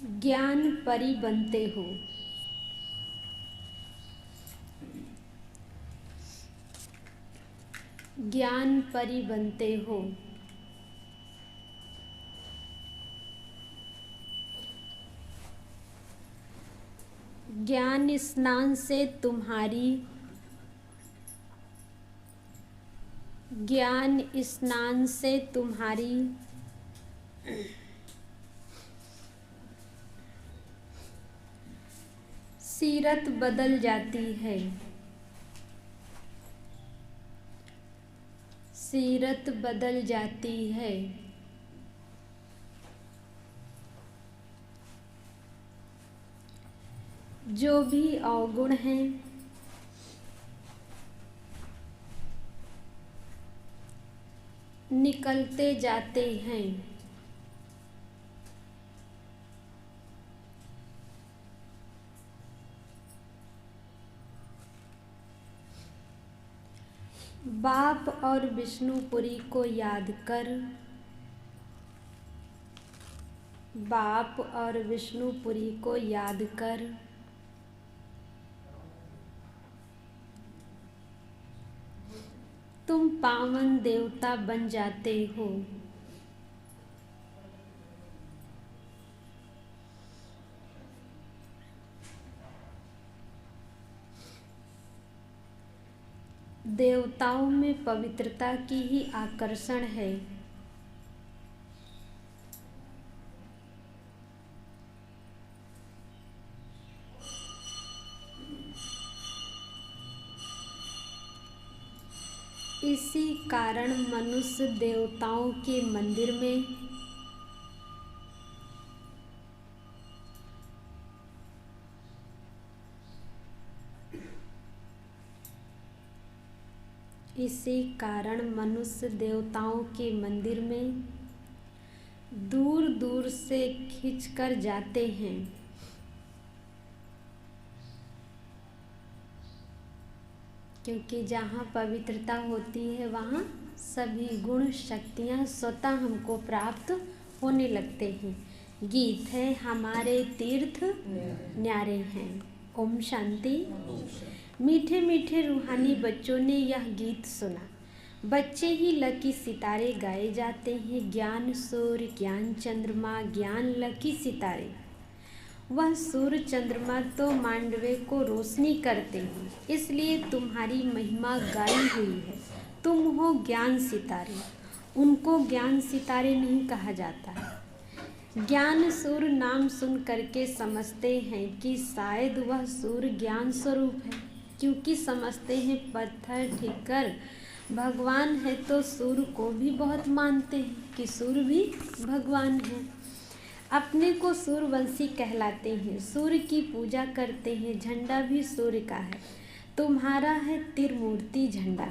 ज्ञान परी बनते हो। ज्ञान परी बनते हो। ज्ञान स्नान से तुम्हारी ज्ञान स्नान से तुम्हारी सीरत बदल जाती है। सीरत बदल जाती है। जो भी अवगुण हैं निकलते जाते हैं। बाप और विष्णुपुरी को याद कर। बाप और विष्णुपुरी को याद कर। तुम पावन देवता बन जाते हो। देवताओं में पवित्रता की ही आकर्षण है। इसी कारण मनुष्य देवताओं के मंदिर में इसी कारण मनुष्य देवताओं के मंदिर में दूर दूर से खिंचकर जाते हैं। क्योंकि जहाँ पवित्रता होती है वहाँ सभी गुण शक्तियाँ स्वतः हमको प्राप्त होने लगते हैं। गीत है हमारे तीर्थ न्यारे हैं। ओम शांति। मीठे मीठे रूहानी बच्चों ने यह गीत सुना। बच्चे ही लकी सितारे गाए जाते हैं। ज्ञान सूर्य, ज्ञान चंद्रमा, ज्ञान लकी सितारे। वह सूर्य चंद्रमा तो मांडवे को रोशनी करते हैं, इसलिए तुम्हारी महिमा गाई हुई है। तुम हो ज्ञान सितारे। उनको ज्ञान सितारे नहीं कहा जाता है। ज्ञान सूर्य नाम सुन करके समझते हैं कि शायद वह सूर्य ज्ञान स्वरूप है, क्योंकि समझते हैं पत्थर ठीकर भगवान है, तो सूर्य को भी बहुत मानते हैं कि सूर्य भी भगवान है। अपने को सूर्यवंशी कहलाते हैं, सूर्य की पूजा करते हैं। झंडा भी सूर्य का है। तुम्हारा है त्रिमूर्ति झंडा।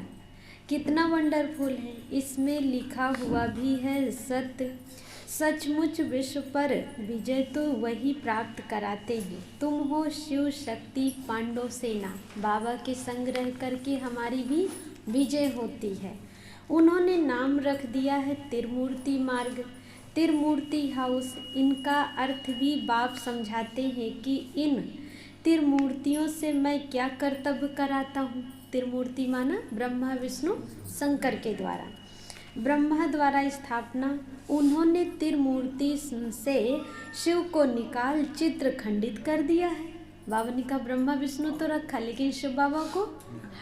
कितना वंडरफुल है। इसमें लिखा हुआ भी है सत्य सचमुच विश्व पर विजय तो वही प्राप्त कराते हैं। तुम हो शिव शक्ति पांडव सेना। बाबा के संग रह करके हमारी भी विजय होती है। उन्होंने नाम रख दिया है त्रिमूर्ति मार्ग, त्रिमूर्ति हाउस। इनका अर्थ भी बाप समझाते हैं कि इन त्रिमूर्तियों से मैं क्या कर्तव्य कराता हूँ। त्रिमूर्ति माना ब्रह्मा विष्णु शंकर के द्वारा, ब्रह्मा द्वारा स्थापना। उन्होंने त्रिमूर्ति से शिव को निकाल चित्र खंडित कर दिया है। बाबा ने कहा ब्रह्मा विष्णु तो रखा, लेकिन शिव बाबा को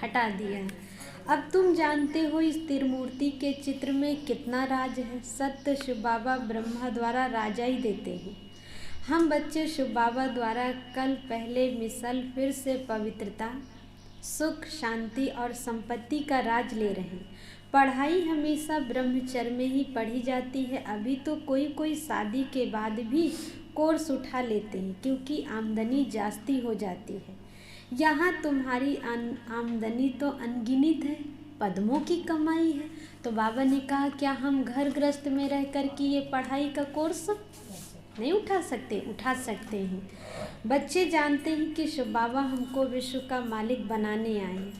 हटा दिया है। अब तुम जानते हो इस त्रिमूर्ति के चित्र में कितना राज है। सत्य शिव बाबा ब्रह्मा द्वारा राजा ही देते हैं। हम बच्चे शिव बाबा द्वारा कल पहले मिसल फिर से पवित्रता, सुख, शांति और संपत्ति का राज ले रहे हैं। पढ़ाई हमेशा ब्रह्मचर्य में ही पढ़ी जाती है। अभी तो कोई कोई शादी के बाद भी कोर्स उठा लेते हैं, क्योंकि आमदनी जास्ती हो जाती है। यहाँ तुम्हारी आमदनी तो अनगिनत है, पद्मों की कमाई है। तो बाबा ने कहा क्या हम घर गृहस्थ में रह कर के ये पढ़ाई का कोर्स नहीं उठा सकते? उठा सकते हैं। बच्चे जानते हैं कि शिव बाबा हमको विश्व का मालिक बनाने आए हैं।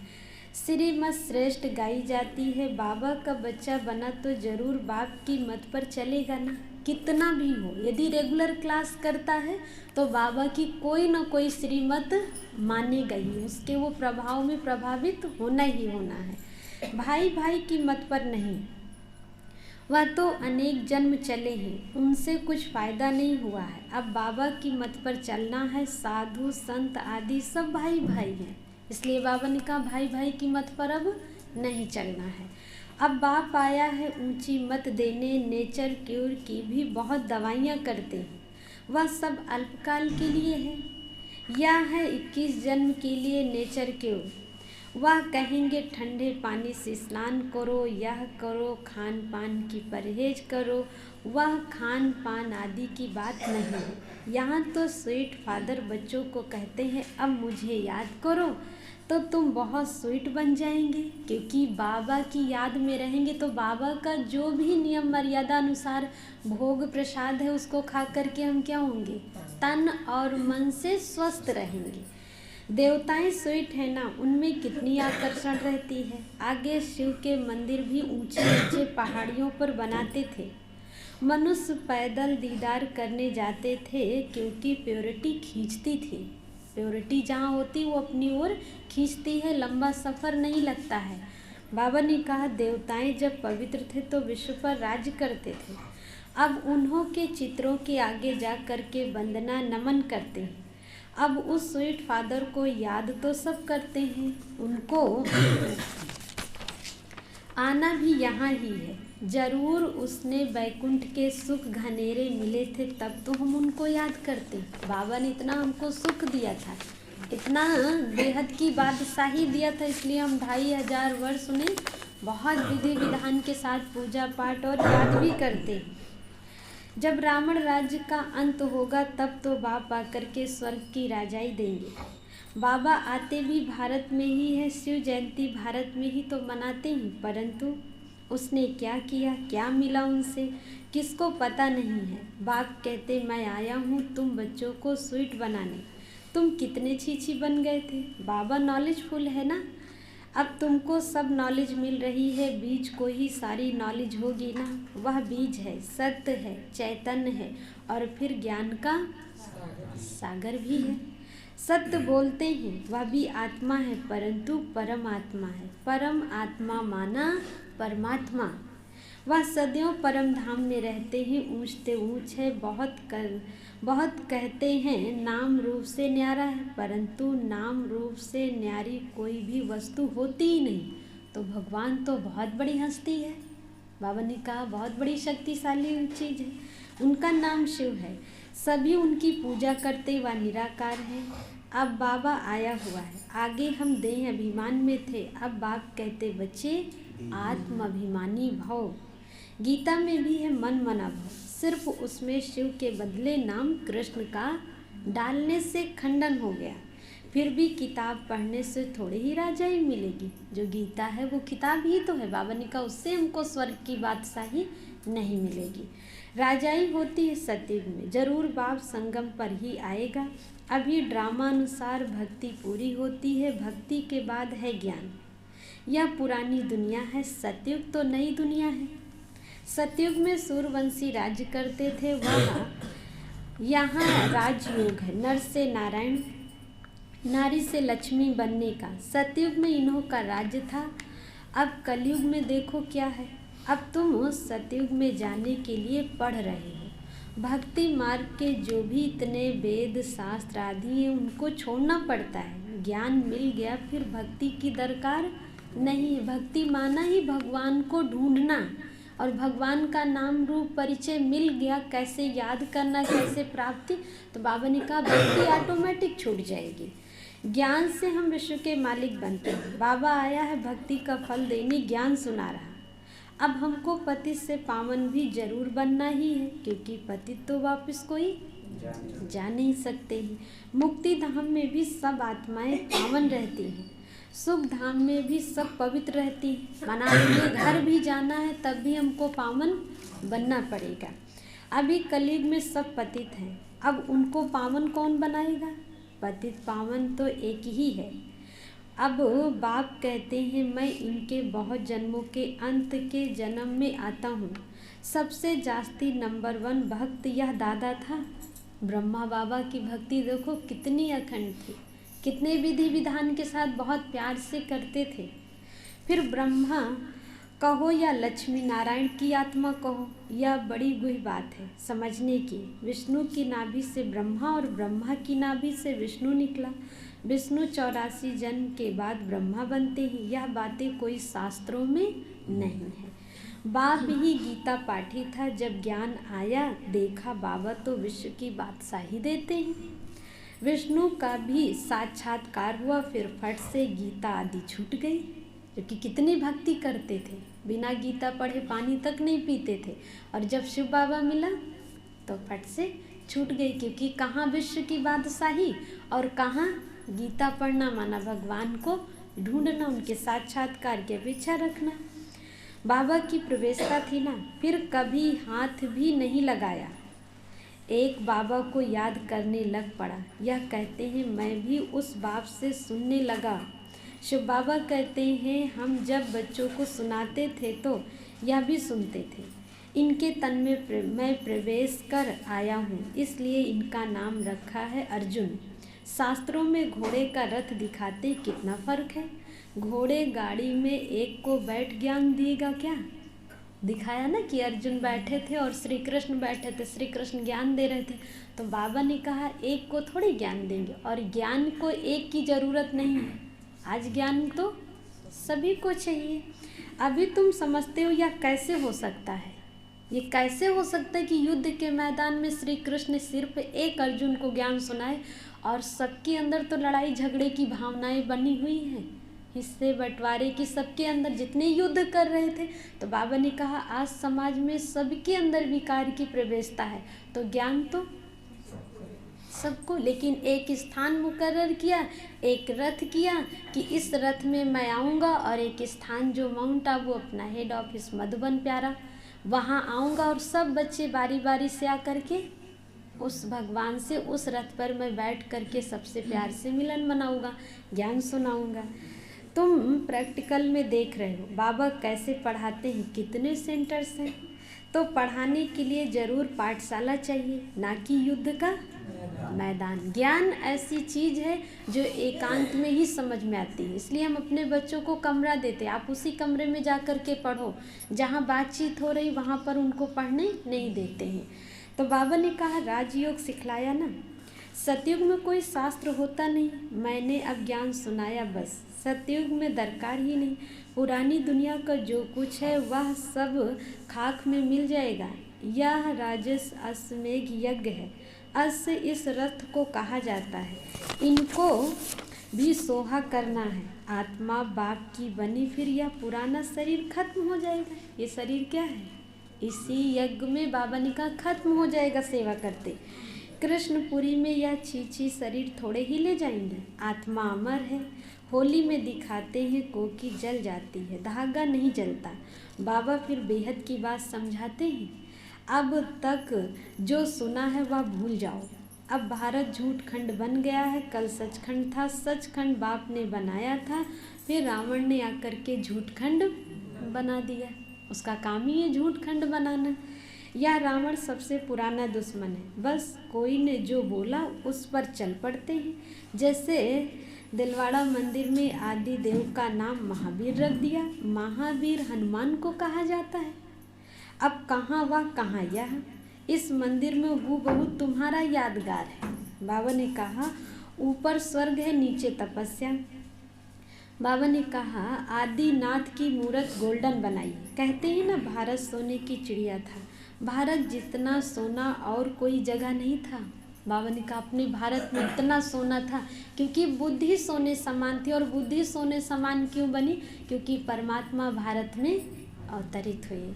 श्रीमत श्रेष्ठ गाई जाती है। बाबा का बच्चा बना तो जरूर बाप की मत पर चलेगा ना, कितना भी हो। यदि रेगुलर क्लास करता है तो बाबा की कोई ना कोई श्रीमत मानेगा ही, उसके वो प्रभाव में प्रभावित होना ही होना है। भाई भाई की मत पर नहीं, वह तो अनेक जन्म चले हैं, उनसे कुछ फायदा नहीं हुआ है। अब बाबा की मत पर चलना है। साधु संत आदि सब भाई भाई हैं, इसलिए बाबा ने कहा भाई भाई की मत पर अब नहीं चलना है। अब बाप आया है ऊंची मत देने, नेचर क्योर की भी बहुत दवाइयाँ करते हैं, वह सब अल्पकाल के लिए है। यह है 21 जन्म के लिए नेचर क्योर। वह कहेंगे ठंडे पानी से स्नान करो, यह करो, खान पान की परहेज करो। वह खान पान आदि की बात नहीं है। यहाँ तो स्वीट फादर बच्चों को कहते हैं अब मुझे याद करो तो तुम बहुत स्वीट बन जाएंगे, क्योंकि बाबा की याद में रहेंगे तो बाबा का जो भी नियम मर्यादा अनुसार भोग प्रसाद है उसको खा करके हम क्या होंगे, तन और मन से स्वस्थ रहेंगे। देवताएं स्वीट है ना, उनमें कितनी आकर्षण रहती है। आगे शिव के मंदिर भी ऊंचे ऊंचे पहाड़ियों पर बनाते थे। मनुष्य पैदल दीदार करने जाते थे, क्योंकि प्योरिटी खींचती थी। प्योरिटी जहाँ होती वो अपनी ओर खींचती है, लंबा सफ़र नहीं लगता है। बाबा ने कहा देवताएं जब पवित्र थे तो विश्व पर राज्य करते थे। अब उन्हों के चित्रों के आगे जा कर के वंदना नमन करते हैं। अब उस स्वीट फादर को याद तो सब करते हैं, उनको आना भी यहाँ ही है। जरूर उसने बैकुंठ के सुख घनेरे मिले थे, तब तो हम उनको याद करते। बाबा ने इतना हमको सुख दिया था, इतना बेहद की बादशाही दिया था, इसलिए हम 2500 वर्ष उन्हें बहुत विधि विधान के साथ पूजा पाठ और याद भी करते हैं। जब रावण राज्य का अंत होगा तब तो बाप आकर के स्वर्ग की राजाई देंगे। बाबा आते भी भारत में ही है, शिव जयंती भारत में ही तो मनाते हैं, परंतु उसने क्या किया, क्या मिला उनसे, किसको पता नहीं है। बाप कहते मैं आया हूँ तुम बच्चों को स्वीट बनाने, तुम कितने छीछी बन गए थे। बाबा नॉलेजफुल है ना, अब तुमको सब नॉलेज मिल रही है, बीज को ही सारी नॉलेज होगी ना। वह बीज है, सत्य है, चैतन्य है और फिर ज्ञान का सागर भी है। सत्य बोलते हैं, वह भी आत्मा है परंतु परम आत्मा है। परम आत्मा माना परमात्मा, वह सदैव परम धाम में रहते हैं। ऊंचते ऊंच है, बहुत कहते हैं नाम रूप से न्यारा है, परंतु नाम रूप से न्यारी कोई भी वस्तु होती ही नहीं। तो भगवान तो बहुत बड़ी हस्ती है, बाबा ने कहा बहुत बड़ी शक्तिशाली चीज़ है। उनका नाम शिव है, सभी उनकी पूजा करते, वह निराकार है। अब बाबा आया हुआ है, आगे हम देह अभिमान में थे, अब बाप कहते बच्चे आत्म अभिमानी भव। गीता में भी है मन मना भव, सिर्फ उसमें शिव के बदले नाम कृष्ण का डालने से खंडन हो गया। फिर भी किताब पढ़ने से थोड़ी ही राजाई मिलेगी, जो गीता है वो किताब ही तो है। बाबा ने कहा उससे हमको स्वर्ग की बादशाही नहीं मिलेगी। राजाई होती है सतयुग में, जरूर बाप संगम पर ही आएगा। अभी ड्रामा अनुसार भक्ति पूरी होती है, भक्ति के बाद है ज्ञान। यह पुरानी दुनिया है, सतयुग तो नई दुनिया है। सतयुग में सूर्यवंशी राज्य करते थे, वह यहाँ राजयोग है, नर से नारायण, नारी से लक्ष्मी बनने का। सतयुग में इन्हों का राज्य था। अब कलयुग में देखो क्या है, अब तुम सतयुग में जाने के लिए पढ़ रहे हो। भक्ति मार्ग के जो भी इतने वेद शास्त्र आदि हैं उनको छोड़ना पड़ता है। ज्ञान मिल गया फिर भक्ति की दरकार नहीं है। भक्ति माना ही भगवान को ढूंढना, और भगवान का नाम रूप परिचय मिल गया, कैसे याद करना, कैसे प्राप्ति, तो बाबा ने कहा भक्ति ऑटोमेटिक छूट जाएगी। ज्ञान से हम विश्व के मालिक बनते हैं। बाबा आया है भक्ति का फल देने, ज्ञान सुना रहा। अब हमको पतित से पावन भी जरूर बनना ही है, क्योंकि पतित तो वापस कोई जा नहीं सकते हैं। मुक्ति धाम में भी सब आत्माएं पावन रहती हैं, सुख धाम में भी सब पवित्र रहती हैं। मना लिए घर भी जाना है तब भी हमको पावन बनना पड़ेगा। अभी कलयुग में सब पतित हैं, अब उनको पावन कौन बनाएगा? पतित पावन तो एक ही है। अब बाप कहते हैं मैं इनके बहुत जन्मों के अंत के जन्म में आता हूँ। सबसे जास्ती नंबर 1 भक्त यह दादा था। ब्रह्मा बाबा की भक्ति देखो कितनी अखंड थी, कितने विधि विधान के साथ बहुत प्यार से करते थे। फिर ब्रह्मा कहो या लक्ष्मी नारायण की आत्मा कहो, यह बड़ी गुह बात है समझने की। विष्णु की नाभि से ब्रह्मा और ब्रह्मा की नाभि से विष्णु निकला। विष्णु 84 जन्म के बाद ब्रह्मा बनते हैं। यह बातें कोई शास्त्रों में नहीं है। बाप ही गीता पाठी था। जब ज्ञान आया देखा बाबा तो विश्व की बादशाही देते हैं। विष्णु का भी साक्षात्कार हुआ, फिर फट से गीता आदि छूट गई, क्योंकि कितनी भक्ति करते थे, बिना गीता पढ़े पानी तक नहीं पीते थे। और जब शिव बाबा मिला तो फट से छूट गई, क्योंकि कहाँ विश्व की बादशाही और कहाँ गीता पढ़ना, माना भगवान को ढूंढना, उनके साक्षात्कार की अपेक्षा रखना। बाबा की प्रवेशता थी ना, फिर कभी हाथ भी नहीं लगाया। एक बाबा को याद करने लग पड़ा। यह कहते हैं मैं भी उस बाप से सुनने लगा। शिव बाबा कहते हैं हम जब बच्चों को सुनाते थे तो यह भी सुनते थे। इनके तन में मैं प्रवेश कर आया हूँ, इसलिए इनका नाम रखा है अर्जुन। शास्त्रों में घोड़े का रथ दिखाते कितना फर्क है। घोड़े गाड़ी में एक को बैठ ज्ञान देगा क्या? दिखाया ना कि अर्जुन बैठे थे और श्री कृष्ण बैठे थे, श्री कृष्ण ज्ञान दे रहे थे। तो बाबा ने कहा एक को थोड़ी ज्ञान देंगे, और ज्ञान को एक की ज़रूरत नहीं है। आज ज्ञान तो सभी को चाहिए। अभी तुम समझते हो यह कैसे हो सकता है? ये कैसे हो सकता है कि युद्ध के मैदान में श्री कृष्ण ने सिर्फ एक अर्जुन को ज्ञान सुनाए, और सबके अंदर तो लड़ाई झगड़े की भावनाएं बनी हुई हैं, हिस्से बंटवारे की, सबके अंदर जितने युद्ध कर रहे थे। तो बाबा ने कहा आज समाज में सबके अंदर विकार की प्रवेशता है, तो ज्ञान तो सबको, लेकिन एक स्थान मुकर्रर किया, एक रथ किया कि इस रथ में मैं आऊँगा, और एक स्थान जो माउंट आबू अपना हेड ऑफिस मधुबन प्यारा, वहाँ आऊँगा और सब बच्चे बारी बारी से आकर के उस भगवान से उस रथ पर मैं बैठ करके सबसे प्यार से मिलन मनाऊँगा, ज्ञान सुनाऊँगा। तुम प्रैक्टिकल में देख रहे हो बाबा कैसे पढ़ाते हैं, कितने सेंटर्स हैं। तो पढ़ाने के लिए ज़रूर पाठशाला चाहिए, ना कि युद्ध का मैदान। ज्ञान ऐसी चीज़ है जो एकांत में ही समझ में आती है, इसलिए हम अपने बच्चों को कमरा देते हैं, आप उसी कमरे में जा कर के पढ़ो। जहाँ बातचीत हो रही वहाँ पर उनको पढ़ने नहीं देते हैं। तो बाबा ने कहा राजयोग सिखलाया ना। सतयुग में कोई शास्त्र होता नहीं, मैंने अब ज्ञान सुनाया बस। सतयुग में दरकार ही नहीं, पुरानी दुनिया का जो कुछ है वह सब खाक में मिल जाएगा। यह राजस अश्वमेघ यज्ञ है। अश्व इस रथ को कहा जाता है, इनको भी सोहा करना है। आत्मा बाप की बनी, फिर यह पुराना शरीर खत्म हो जाएगा। ये शरीर क्या है? इसी यज्ञ में बाबा ने कहा खत्म हो जाएगा सेवा करते। कृष्णपुरी में यह छीछी शरीर थोड़े ही ले जाएंगे। आत्मा अमर है। होली में दिखाते हैं कोकी जल जाती है, धागा नहीं जलता। बाबा फिर बेहद की बात समझाते हैं, अब तक जो सुना है वह भूल जाओ। अब भारत झूठ खंड बन गया है, कल सचखंड था, सचखंड बाप ने बनाया था, फिर रावण ने आकर के झूठ खंड बना दिया। उसका काम ही है झूठ खंड बनाना। यह रावण सबसे पुराना दुश्मन है, बस कोई ने जो बोला उस पर चल पड़ते हैं। जैसे दिलवाड़ा मंदिर में आदि देव का नाम महावीर रख दिया, महावीर हनुमान को कहा जाता है। अब कहाँ वह कहाँ यह, इस मंदिर में हूबहू तुम्हारा यादगार है। बाबा ने कहा ऊपर स्वर्ग है, नीचे तपस्या। बाबा ने कहा आदिनाथ की मूर्त गोल्डन बनाई। कहते हैं ना भारत सोने की चिड़िया था, भारत जितना सोना और कोई जगह नहीं था। बाबा ने कहा अपने भारत में इतना सोना था क्योंकि बुद्धि सोने समान थी। और बुद्धि सोने समान क्यों बनी? क्योंकि परमात्मा भारत में अवतरित हुए।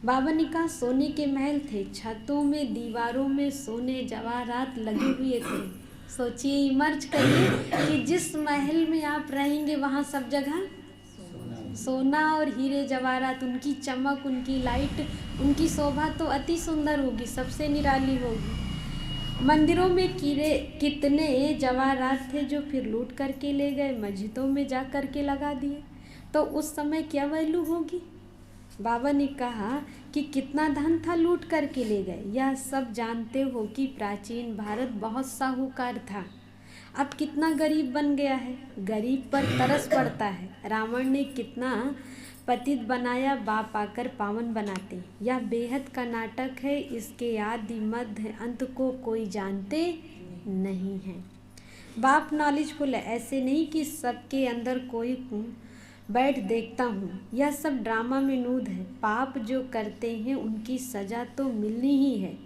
बाबा ने कहा सोने के महल थे, छतों में दीवारों में सोने जवाहरात लगे हुए थे। सोचिए, इमर्ज करिए कि जिस महल में आप रहेंगे वहाँ सब जगह सोना और हीरे जवाहरात, उनकी चमक, उनकी लाइट, उनकी शोभा तो अति सुंदर होगी, सबसे निराली होगी। मंदिरों में कितने जवाहरात थे जो फिर लूट करके ले गए, मस्जिदों में जा कर के लगा दिए, तो उस समय क्या वैल्यू होगी। बाबा ने कहा कि कितना धन था लूट करके ले गए। यह सब जानते हो कि प्राचीन भारत बहुत साहूकार था, अब कितना गरीब बन गया है, गरीब पर तरस पड़ता है। रावण ने कितना पतित बनाया, बाप आकर पावन बनाते। यह बेहद का नाटक है, इसके आदि मध्य अंत को कोई जानते नहीं है। बाप नॉलेजफुल है, ऐसे नहीं कि सबके अंदर कोई बैठ देखता हूँ। यह सब ड्रामा में नूद है, पाप जो करते हैं उनकी सजा तो मिलनी ही है।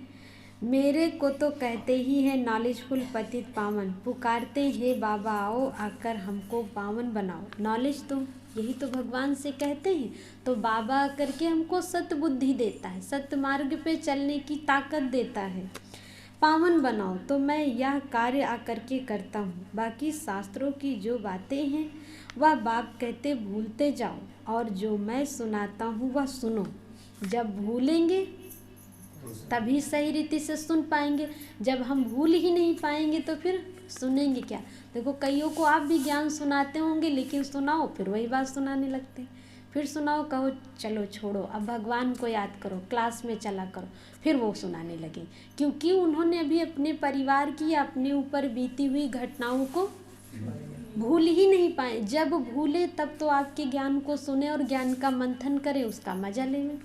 मेरे को तो कहते ही है नॉलेजफुल पतित पावन, पुकारते हैं बाबा आओ आकर हमको पावन बनाओ। नॉलेज तो यही तो भगवान से कहते हैं, तो बाबा आकर के हमको सत्य बुद्धि देता है, सत्य मार्ग पे चलने की ताकत देता है, पावन बनाओ। तो मैं यह कार्य आकर के करता हूँ। बाकी शास्त्रों की जो बातें हैं वह बाप कहते भूलते जाओ, और जो मैं सुनाता हूँ वह सुनो। जब भूलेंगे तभी सही रीति से सुन पाएंगे, जब हम भूल ही नहीं पाएंगे तो फिर सुनेंगे क्या। देखो कईयों को आप भी ज्ञान सुनाते होंगे, लेकिन सुनाओ फिर वही बात सुनाने लगते हैं, फिर सुनाओ कहो चलो छोड़ो अब भगवान को याद करो, क्लास में चला करो, फिर वो सुनाने लगे, क्योंकि उन्होंने अभी अपने परिवार की या अपने ऊपर बीती हुई घटनाओं को भूल ही नहीं पाए। जब भूले तब तो आपके ज्ञान को सुने और ज्ञान का मंथन करें, उसका मजा लें।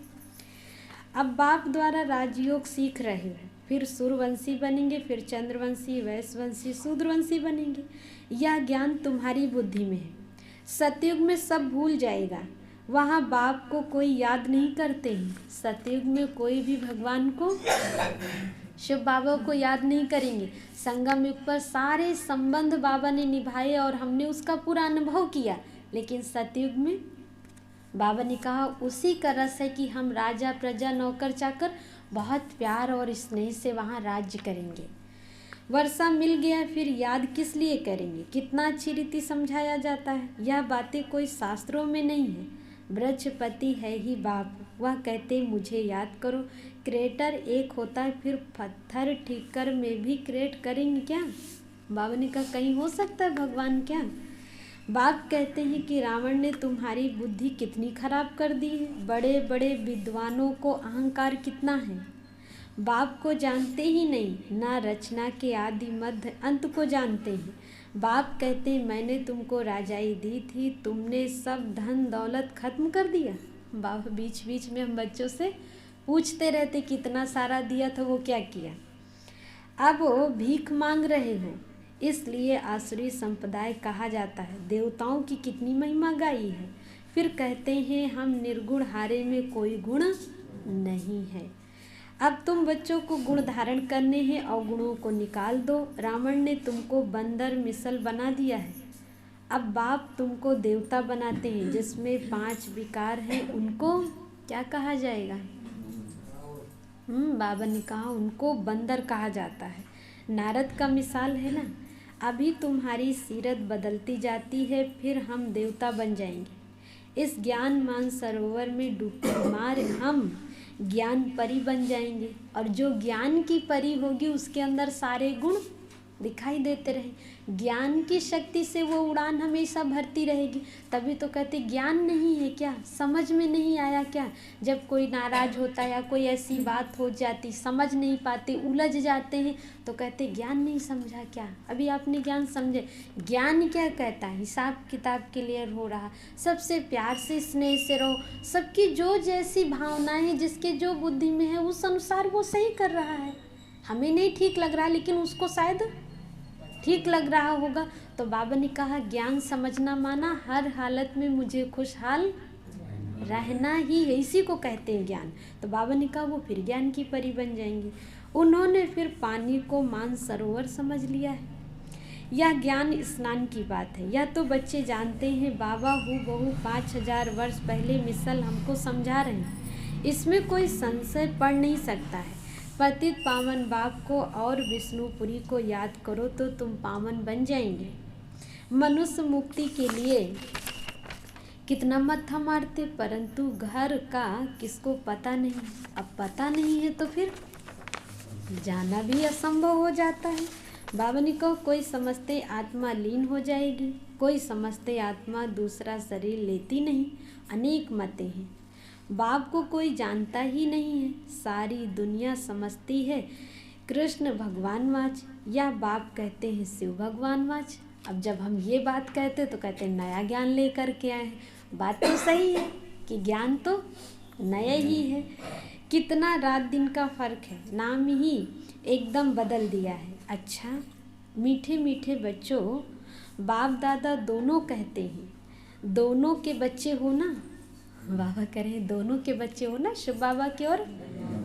अब बाप द्वारा राजयोग सीख रहे हैं, फिर सूर्यवंशी बनेंगे, फिर चंद्रवंशी, वैश्यवंशी, शूद्रवंशी बनेंगे। यह ज्ञान तुम्हारी बुद्धि में है। सतयुग में सब भूल जाएगा, वहाँ बाप को कोई याद नहीं करते हैं। सतयुग में कोई भी भगवान को, शिव बाबा को याद नहीं करेंगे। संगम युग पर सारे संबंध बाबा ने निभाए और हमने उसका पूरा अनुभव किया, लेकिन सतयुग में बाबा ने कहा उसी का रस है कि हम राजा प्रजा नौकर चाकर बहुत प्यार और स्नेह से वहाँ राज्य करेंगे। वर्षा मिल गया फिर याद किस लिए करेंगे, कितना अच्छी रीति समझाया जाता है। यह बातें कोई शास्त्रों में नहीं है। ब्रजपति है ही बाप, वह कहते मुझे याद करो। क्रिएटर एक होता है, फिर पत्थर ठीकर में भी क्रिएट करेंगे क्या। बाबा ने कहा कहीं हो सकता है भगवान क्या। बाप कहते हैं कि रावण ने तुम्हारी बुद्धि कितनी खराब कर दी है, बड़े बड़े विद्वानों को अहंकार कितना है। बाप को जानते ही नहीं, ना रचना के आदि मध्य अंत को जानते हैं। बाप कहते हैं मैंने तुमको राजाई दी थी, तुमने सब धन दौलत खत्म कर दिया। बाप बीच बीच में हम बच्चों से पूछते रहते कितना सारा दिया था, वो क्या किया। अब वो भीख मांग रहे हो, इसलिए आसुरी संप्रदाय कहा जाता है। देवताओं की कितनी महिमा गाई है। फिर कहते हैं हम निर्गुण हारे में कोई गुण नहीं है। अब तुम बच्चों को गुण धारण करने हैं, अवगुणों को निकाल दो। रावण ने तुमको बंदर मिसल बना दिया है, अब बाप तुमको देवता बनाते हैं। जिसमें 5 विकार हैं उनको क्या कहा जाएगा। बाबा ने कहा उनको बंदर कहा जाता है। नारद का मिसाल है ना। अभी तुम्हारी सीरत बदलती जाती है, फिर हम देवता बन जाएंगे। इस ज्ञान मान सरोवर में डूबते मार हम ज्ञान परी बन जाएंगे, और जो ज्ञान की परी होगी उसके अंदर सारे गुण दिखाई देते रहे। ज्ञान की शक्ति से वो उड़ान हमेशा भरती रहेगी। तभी तो कहते ज्ञान नहीं है क्या, समझ में नहीं आया क्या। जब कोई नाराज होता है या कोई ऐसी बात हो जाती, समझ नहीं पाते, उलझ जाते हैं, तो कहते ज्ञान नहीं समझा क्या। अभी आपने ज्ञान समझे। ज्ञान क्या कहता है, हिसाब किताब क्लियर हो रहा, सबसे प्यार से स्नेह से रहो, सबकी जो जैसी भावनाएं हैं, जिसके जो बुद्धि में है उस अनुसार वो सही कर रहा है। हमें नहीं ठीक लग रहा, लेकिन उसको शायद ठीक लग रहा होगा। तो बाबा ने कहा ज्ञान समझना माना हर हालत में मुझे खुशहाल रहना ही है, इसी को कहते हैं ज्ञान। तो बाबा ने कहा वो फिर ज्ञान की परी बन जाएंगे। उन्होंने फिर पानी को मान सरोवर समझ लिया है। यह ज्ञान स्नान की बात है, यह तो बच्चे जानते हैं। बाबा हूबहू 5000 वर्ष पहले मिसल हमको समझा रहे हैं, इसमें कोई संशय पड़ नहीं सकता है। पतित पावन बाप को और विष्णुपुरी को याद करो तो तुम पावन बन जाएंगे। मनुष्य मुक्ति के लिए कितना मत्था मारते, परंतु घर का किसको पता नहीं। अब पता नहीं है तो फिर जाना भी असंभव हो जाता है। बाबा ने कहा कोई समझते आत्मा लीन हो जाएगी, कोई समझते आत्मा दूसरा शरीर लेती नहीं। अनेक मतें हैं। बाप को कोई जानता ही नहीं है। सारी दुनिया समझती है कृष्ण भगवान वाच, या बाप कहते हैं शिव भगवान वाच। अब जब हम ये बात कहते तो कहते हैं नया ज्ञान लेकर के आए हैं। बात तो सही है कि ज्ञान तो नया ही है। कितना रात दिन का फर्क है, नाम ही एकदम बदल दिया है। अच्छा मीठे मीठे बच्चों, बाप दादा दोनों कहते हैं, दोनों के बच्चे हो ना। बाबा कह रहे हैं दोनों के बच्चे हो ना, शिव बाबा के और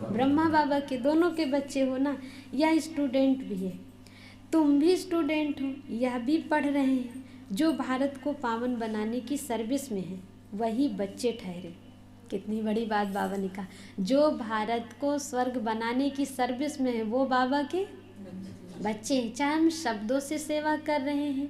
ब्रह्मा बाबा के, दोनों के बच्चे हो ना। या स्टूडेंट भी है, तुम भी स्टूडेंट हो, यह भी पढ़ रहे हैं। जो भारत को पावन बनाने की सर्विस में है वही बच्चे ठहरे। कितनी बड़ी बात बाबा ने कहा, जो भारत को स्वर्ग बनाने की सर्विस में है वो बाबा के बच्चे हैं। चाहे हम शब्दों से सेवा कर रहे हैं,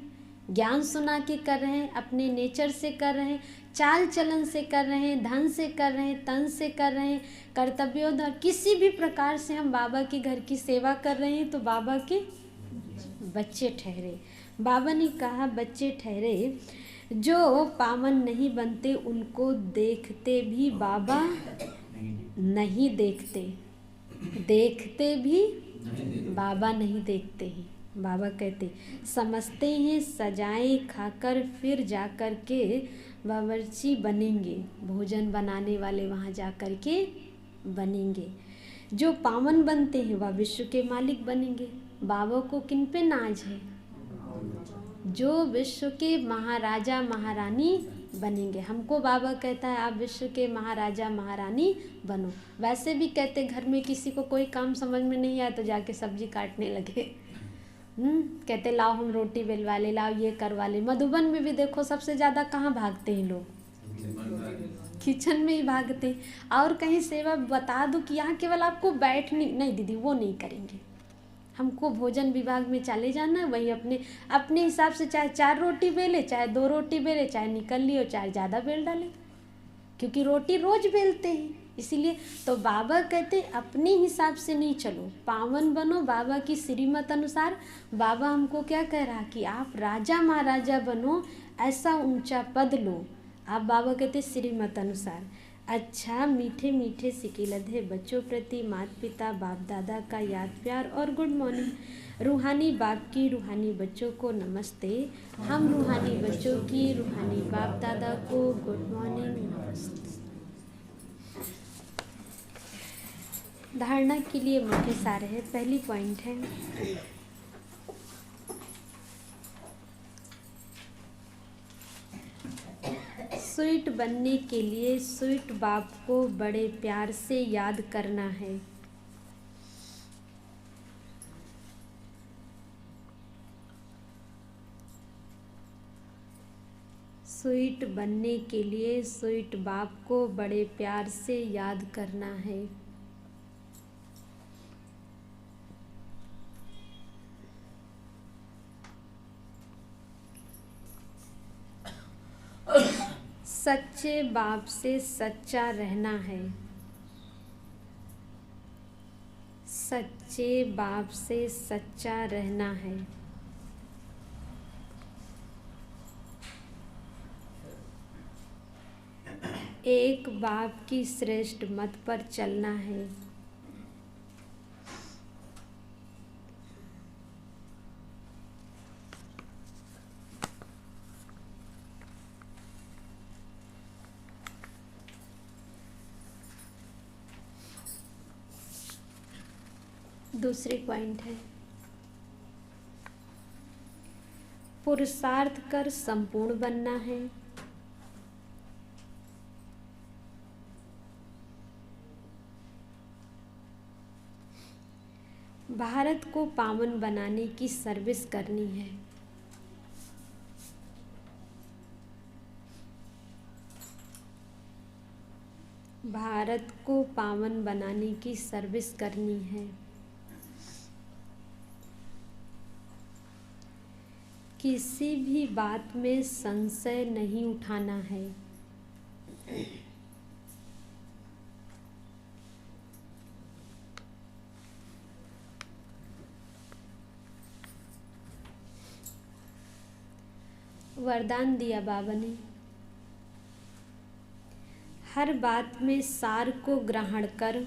ज्ञान सुना के कर रहे हैं, अपने नेचर से कर रहे हैं, चाल चलन से कर रहे हैं, धन से कर रहे हैं, तन से कर रहे हैं, कर्तव्योद्धार किसी भी प्रकार से हम बाबा के घर की सेवा कर रहे हैं तो बाबा के बच्चे ठहरे। बाबा ने कहा बच्चे ठहरे, जो पावन नहीं बनते उनको देखते भी बाबा नहीं देखते, देखते भी बाबा नहीं देखते हैं। बाबा कहते समझते हैं सजाएं खाकर फिर जाकर के बावर्ची बनेंगे, भोजन बनाने वाले वहाँ जाकर के बनेंगे। जो पावन बनते हैं वह विश्व के मालिक बनेंगे। बाबा को किन पे नाज है, जो विश्व के महाराजा महारानी बनेंगे। हमको बाबा कहता है आप विश्व के महाराजा महारानी बनो। वैसे भी कहते घर में किसी को कोई काम समझ में नहीं आया तो जाके सब्जी काटने लगे। कहते लाओ हम रोटी बेलवा ले, लाओ ये करवा ले। मधुबन में भी देखो सबसे ज़्यादा कहाँ भागते हैं लोग, किचन में ही भागते हैं। और कहीं सेवा बता दो कि यहाँ केवल आपको बैठनी नहीं, दीदी वो नहीं करेंगे, हमको भोजन विभाग में चले जाना है। वही अपने हिसाब से चाहे 4 रोटी बेले, चाहे 2 रोटी बेले, चाहे निकल लियो, चाहे ज़्यादा बेल डाले, क्योंकि रोटी रोज बेलते हैं। इसीलिए तो बाबा कहते अपने हिसाब से नहीं चलो, पावन बनो बाबा की श्रीमत अनुसार। बाबा हमको क्या कह रहा कि आप राजा महाराजा बनो, ऐसा ऊंचा पद लो। आप बाबा कहते श्रीमत अनुसार। अच्छा मीठे मीठे सिकिलधे बच्चों प्रति माता पिता बाप दादा का याद प्यार और गुड मॉर्निंग। रूहानी बाप की रूहानी बच्चों को नमस्ते। हम रूहानी बच्चों की रूहानी बाप दादा को गुड मॉर्निंग नमस्ते। धारणा के लिए मुख्य सार है। पहली पॉइंट है स्वीट बनने के लिए स्वीट बाप को बड़े प्यार से याद करना है। स्वीट बनने के लिए स्वीट बाप को बड़े प्यार से याद करना है। सच्चे बाप से सच्चा रहना है। सच्चे बाप से सच्चा रहना है। एक बाप की श्रेष्ठ मत पर चलना है। दूसरी पॉइंट है पुरुषार्थ कर संपूर्ण बनना है। भारत को पावन बनाने की सर्विस करनी है। भारत को पावन बनाने की सर्विस करनी है। किसी भी बात में संशय नहीं उठाना है। वरदान दिया बाबा ने, हर बात में सार को ग्रहण कर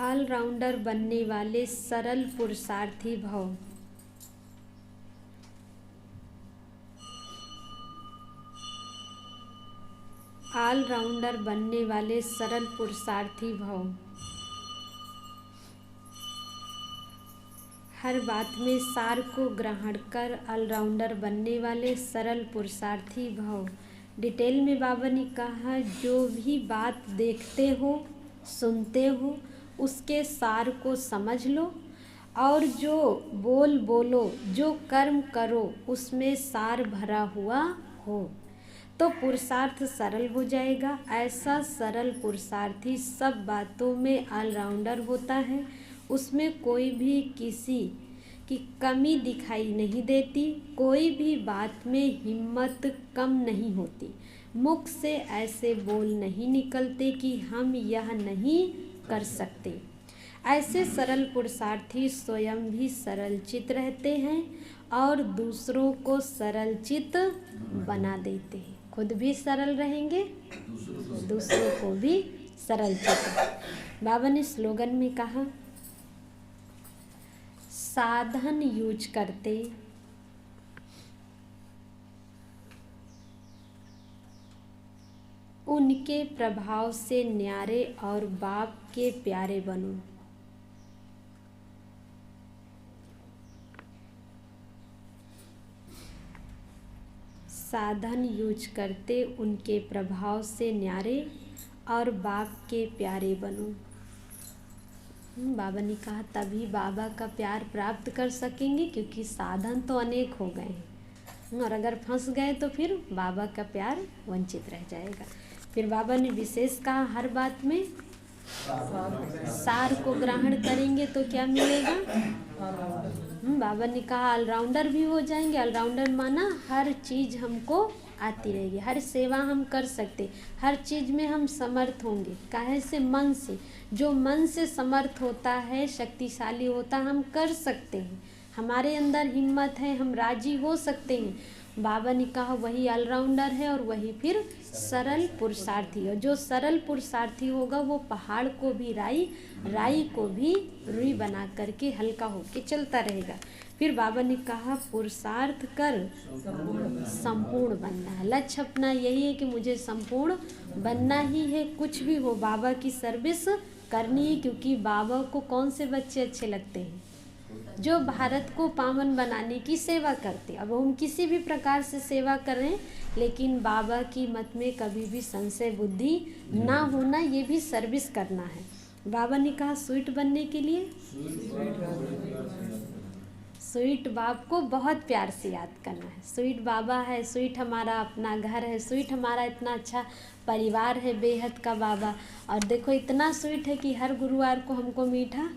ऑलराउंडर बनने वाले सरल पुरुषार्थी भव। ऑलराउंडर बनने वाले सरल पुरुषार्थी भव। हर बात में सार को ग्रहण कर ऑलराउंडर बनने वाले सरल पुरुषार्थी भव। डिटेल में बाबा ने कहा, जो भी बात देखते हो सुनते हो उसके सार को समझ लो, और जो बोलो, जो कर्म करो उसमें सार भरा हुआ हो तो पुरुषार्थ सरल हो जाएगा। ऐसा सरल पुरुषार्थी सब बातों में ऑलराउंडर होता है, उसमें कोई भी किसी की कमी दिखाई नहीं देती, कोई भी बात में हिम्मत कम नहीं होती, मुख से ऐसे बोल नहीं निकलते कि हम यह नहीं कर सकते। ऐसे सरल पुरुषार्थी स्वयं भी सरल चित्त रहते हैं और दूसरों को सरल चित्त बना देते हैं। खुद भी सरल रहेंगे, दूसरों को भी सरल चित्त। बाबा ने स्लोगन में कहा, साधन यूज करते उनके प्रभाव से न्यारे और बाप के प्यारे बनो। साधन यूज करते उनके प्रभाव से न्यारे और बाप के प्यारे बनो। बाबा ने कहा तभी बाबा का प्यार प्राप्त कर सकेंगे, क्योंकि साधन तो अनेक हो गए हैं और अगर फंस गए तो फिर बाबा का प्यार वंचित रह जाएगा। फिर बाबा ने विशेष कहा, हर बात में सार को ग्रहण करेंगे तो क्या मिलेगा। बाबा ने कहा ऑलराउंडर भी हो जाएंगे। ऑलराउंडर माना हर चीज़ हमको आती रहेगी, हर सेवा हम कर सकते, हर चीज़ में हम समर्थ होंगे। काहे से? मन से। जो मन से समर्थ होता है, शक्तिशाली होता है, हम कर सकते हैं, हमारे अंदर हिम्मत है, हम राजी हो सकते हैं। बाबा ने कहा वही ऑलराउंडर है और वही फिर सरल पुरुषार्थी है। जो सरल पुरुषार्थी होगा वो पहाड़ को भी राई को भी रुई बना करके हल्का होके चलता रहेगा। फिर बाबा ने कहा पुरुषार्थ कर संपूर्ण बनना है। लक्ष्य अपना यही है कि मुझे संपूर्ण बनना ही है। कुछ भी हो बाबा की सर्विस करनी है, क्योंकि बाबा को कौन से बच्चे अच्छे लगते हैं? जो भारत को पावन बनाने की सेवा करते। अब हम किसी भी प्रकार से सेवा कर रहे हैं, लेकिन बाबा की मत में कभी भी संशय बुद्धि ना होना, ये भी सर्विस करना है। बाबा ने कहा स्वीट बनने के लिए स्वीट बाप को बहुत प्यार से याद करना है। स्वीट बाबा है, स्वीट हमारा अपना घर है, स्वीट हमारा इतना अच्छा परिवार है, बेहद का बाबा। और देखो इतना स्वीट है कि हर गुरुवार को हमको मीठा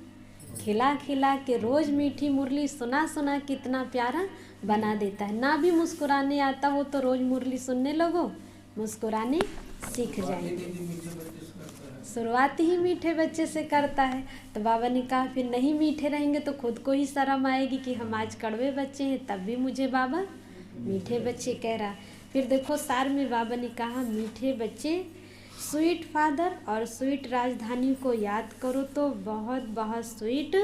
खिला खिला के रोज़ मीठी मुरली सुना कितना प्यारा बना देता है। ना भी मुस्कुराने आता हो तो रोज़ मुरली सुनने लगो, मुस्कुराने सीख जाएंगे। शुरुआत ही मीठे बच्चे से करता है। तो बाबा ने कहा फिर नहीं मीठे रहेंगे तो खुद को ही शर्म आएगी कि हम आज कड़वे बच्चे हैं, तब भी मुझे बाबा मीठे बच्चे कह रहा। फिर देखो सार में बाबा ने कहा मीठे बच्चे स्वीट फादर और स्वीट राजधानी को याद करो तो बहुत बहुत स्वीट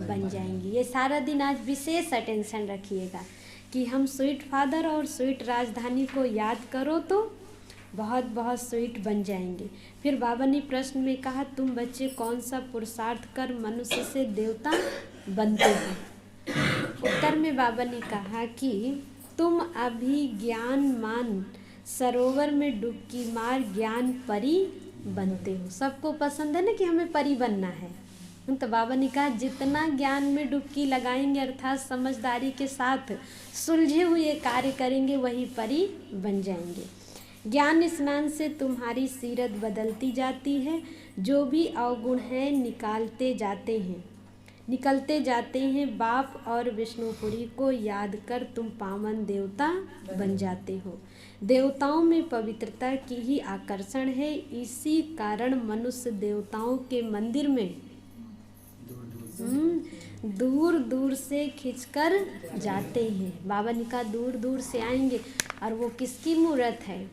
बन जाएंगी। ये सारा दिन आज विशेष अटेंशन रखिएगा कि हम स्वीट फादर और स्वीट राजधानी को याद करो तो बहुत बहुत स्वीट बन जाएंगे। फिर बाबा ने प्रश्न में कहा तुम बच्चे कौन सा पुरुषार्थ कर मनुष्य से देवता बनते हो? उत्तर में बाबा ने कहा कि तुम अभी ज्ञान मान सरोवर में डुबकी मार ज्ञान परी बनते हो। सबको पसंद है ना कि हमें परी बनना है। तो बाबा ने कहा जितना ज्ञान में डुबकी लगाएंगे अर्थात समझदारी के साथ सुलझे हुए कार्य करेंगे वही परी बन जाएंगे। ज्ञान स्नान से तुम्हारी सीरत बदलती जाती है, जो भी अवगुण है निकालते जाते हैं। निकलते जाते हैं बाप और विष्णुपुरी को याद कर तुम पावन देवता बन जाते हो। देवताओं में पवित्रता की ही आकर्षण है, इसी कारण मनुष्य देवताओं के मंदिर में दूर दूर से खिंचकर जाते हैं। बाबा ने कहा दूर दूर से आएंगे, और वो किसकी मूर्त है?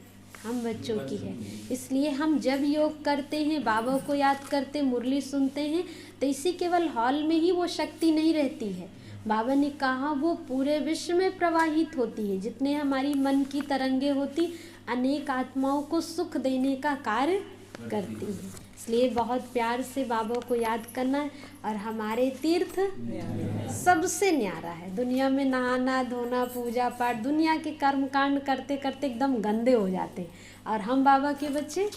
हम बच्चों की है। इसलिए हम जब योग करते हैं, बाबा को याद करते, मुरली सुनते हैं, तो इसी केवल हॉल में ही वो शक्ति नहीं रहती है। बाबा ने कहा वो पूरे विश्व में प्रवाहित होती है। जितने हमारी मन की तरंगे होती, अनेक आत्माओं को सुख देने का कार्य करती है। इसलिए बहुत प्यार से बाबा को याद करना है। और हमारे तीर्थ सबसे न्यारा है। दुनिया में नहाना धोना पूजा पाठ, दुनिया के कर्म कांड करते करते एकदम गंदे हो जाते हैं, और हम बाबा के बच्चे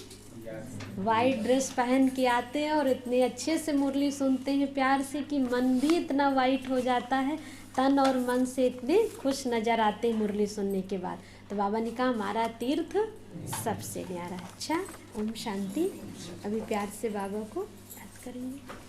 वाइट ड्रेस पहन के आते हैं और इतने अच्छे से मुरली सुनते हैं प्यार से कि मन भी इतना वाइट हो जाता है, तन और मन से इतने खुश नजर आते हैं मुरली सुनने के बाद। तो बाबा ने कहा हमारा तीर्थ सबसे न्यारा है। अच्छा, ओम शांति। अभी प्यार से बाबा को याद करेंगे।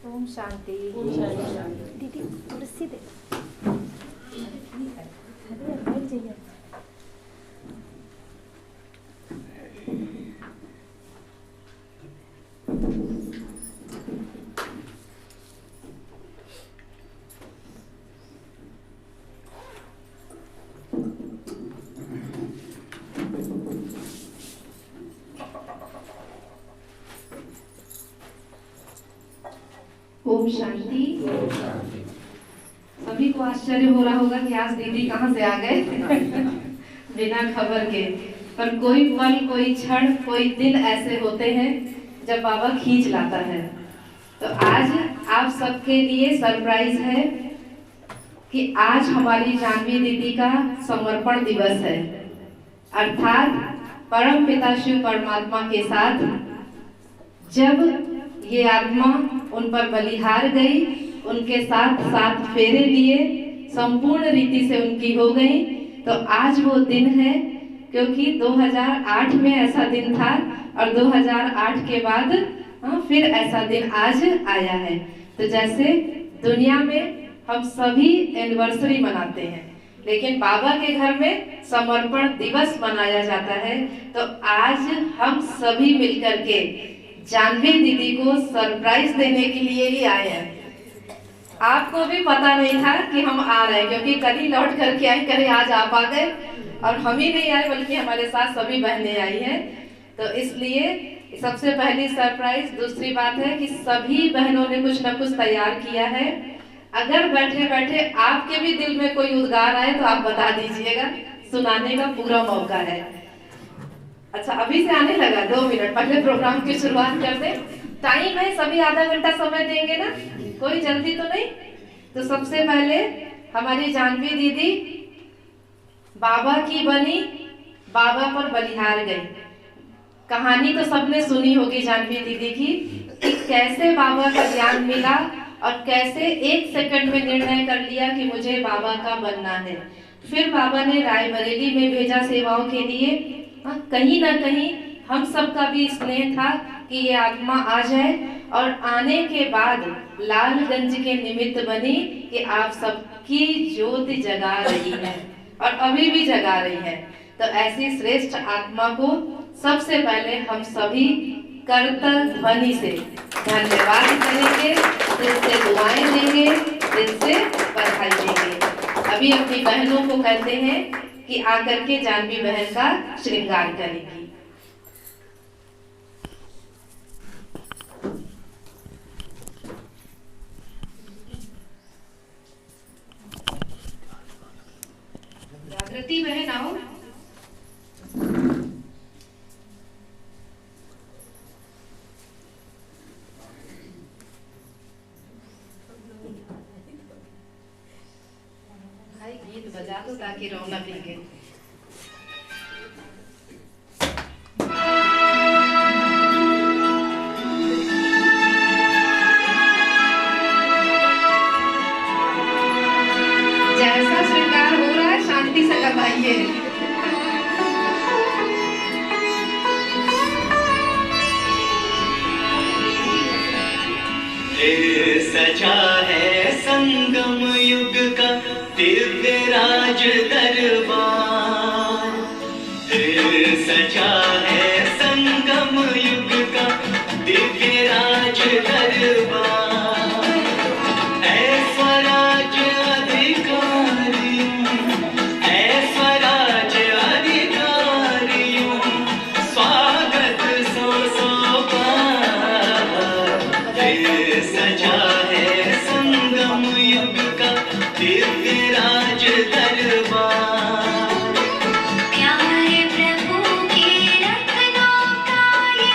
ओम शांति। दीदी कुर्सी दे। ओम शांति। सभी को आश्चर्य हो रहा होगा कि आज दीदी कहाँ से आ गए बिना खबर के। पर कोई पल, कोई क्षण, कोई दिन ऐसे होते हैं जब बाबा खींच लाता है। तो आज आप सबके लिए सरप्राइज है कि आज हमारी जानवी दीदी का समर्पण दिवस है, अर्थात परम पिता शिव परमात्मा के साथ जब ये आत्मा उन पर बलिहार गई, उनके साथ 7 फेरे लिए, संपूर्ण रीति से उनकी हो गई। तो आज वो दिन है, क्योंकि 2008 में ऐसा दिन था और 2008 के बाद फिर ऐसा दिन आज आया है। तो जैसे दुनिया में हम सभी एनिवर्सरी मनाते हैं, लेकिन बाबा के घर में समर्पण दिवस मनाया जाता है। तो आज हम सभी मिलकर के जानवी दीदी को सरप्राइज देने के लिए ही आए हैं। आपको भी पता नहीं था कि हम आ रहे हैं, क्योंकि कल ही लौट करके आई करे, आज आप आ गए। और हम ही नहीं आए बल्कि हमारे साथ सभी बहनें आई हैं। तो इसलिए सबसे पहली सरप्राइज। दूसरी बात है कि सभी बहनों ने कुछ न कुछ तैयार किया है। अगर बैठे बैठे आपके भी दिल में कोई उद्गार आए तो आप बता दीजिएगा, सुनाने का पूरा मौका है। अच्छा, अभी से आने लगा, 2 मिनट पहले प्रोग्राम की शुरुआत कर दे। टाइम है, सभी आधा घंटा समय देंगे ना, कोई जल्दी तो नहीं। तो सबसे पहले हमारी जानवी दीदी बाबा की बनी, बाबा पर बलिहार गई। कहानी तो सबने सुनी होगी जानवी दीदी की, कि कैसे बाबा का ज्ञान मिला और कैसे 1 सेकंड में निर्णय कर लिया कि मुझे बाबा का बनना है। फिर बाबा ने रायबरेली में भेजा सेवाओं के लिए। कहीं ना कहीं हम सबका भी स्नेह था कि ये आत्मा आ जाए, और आने के बाद लालगंज के निमित्त बनी कि आप सबकी ज्योति जगा रही है और अभी भी जगा रही है। तो ऐसी श्रेष्ठ आत्मा को सबसे पहले हम सभी करतल ध्वनि से धन्यवाद करेंगे, दिल से दुआएं देंगे, दिल से बधाई देंगे। अभी अपनी बहनों को कहते हैं कि आकर के जानवी बहन का श्रृंगार करेंगी। जागृति बहन आओ। भाई गीत बजा दो ताकि रौनक लगे। जैसा श्रृंगार हो रहा है शांति से करवाइए। सजा है संगम युग का दिव्य राज दरबार। सजा है संगम युग का दिव्य राज दरबार। स्वराज अधिकारियों, स्वराज अधिकारियों, स्वागत सो सो बार। सजा है संगम युग का दिव्य राज दरबार। प्यारे प्रभु के रत्नों का ये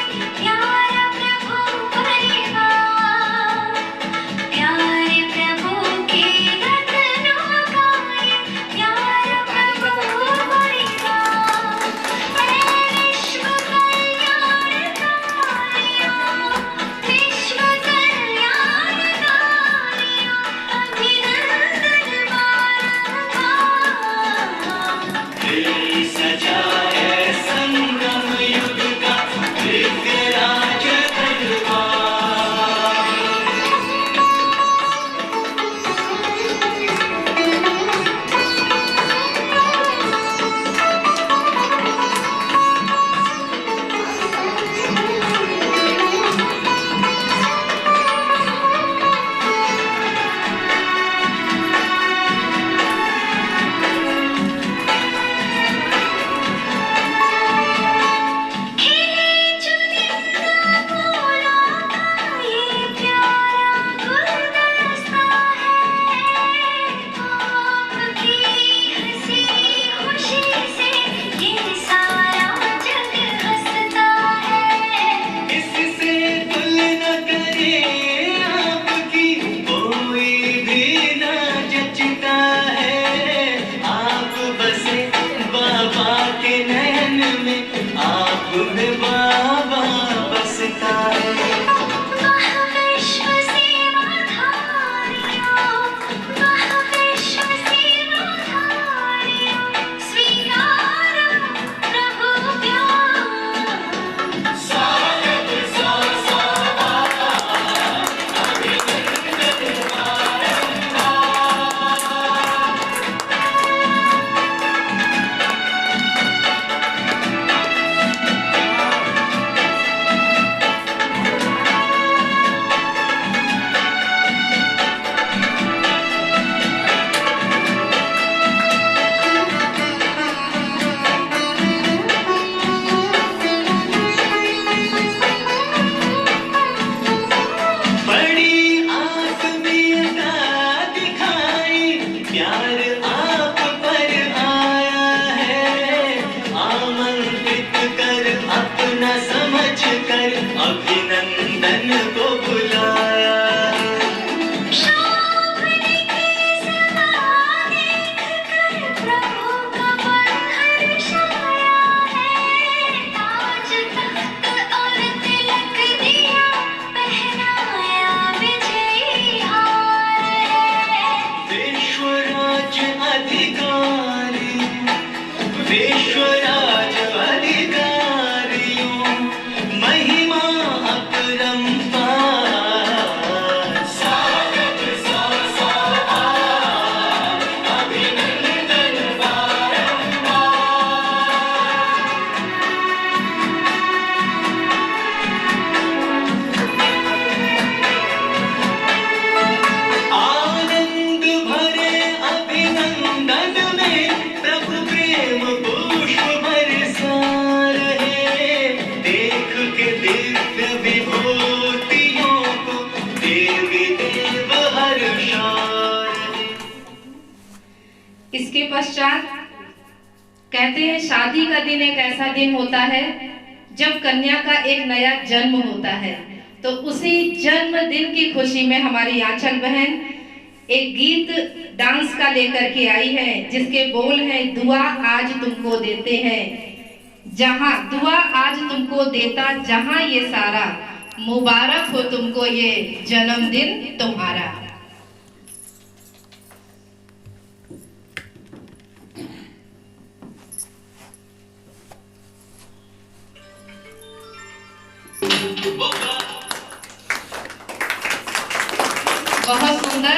इसके पश्चात कहते हैं शादी का दिन एक ऐसा दिन होता है जब कन्या का एक नया जन्म होता है। तो उसी जन्मदिन की खुशी में हमारी आंचल बहन एक गीत डांस का लेकर के आई है, जिसके बोल हैं दुआ आज तुमको देते हैं, जहां दुआ आज तुमको देता जहां ये सारा, मुबारक हो तुमको ये जन्मदिन तुम्हारा। बहुत सुंदर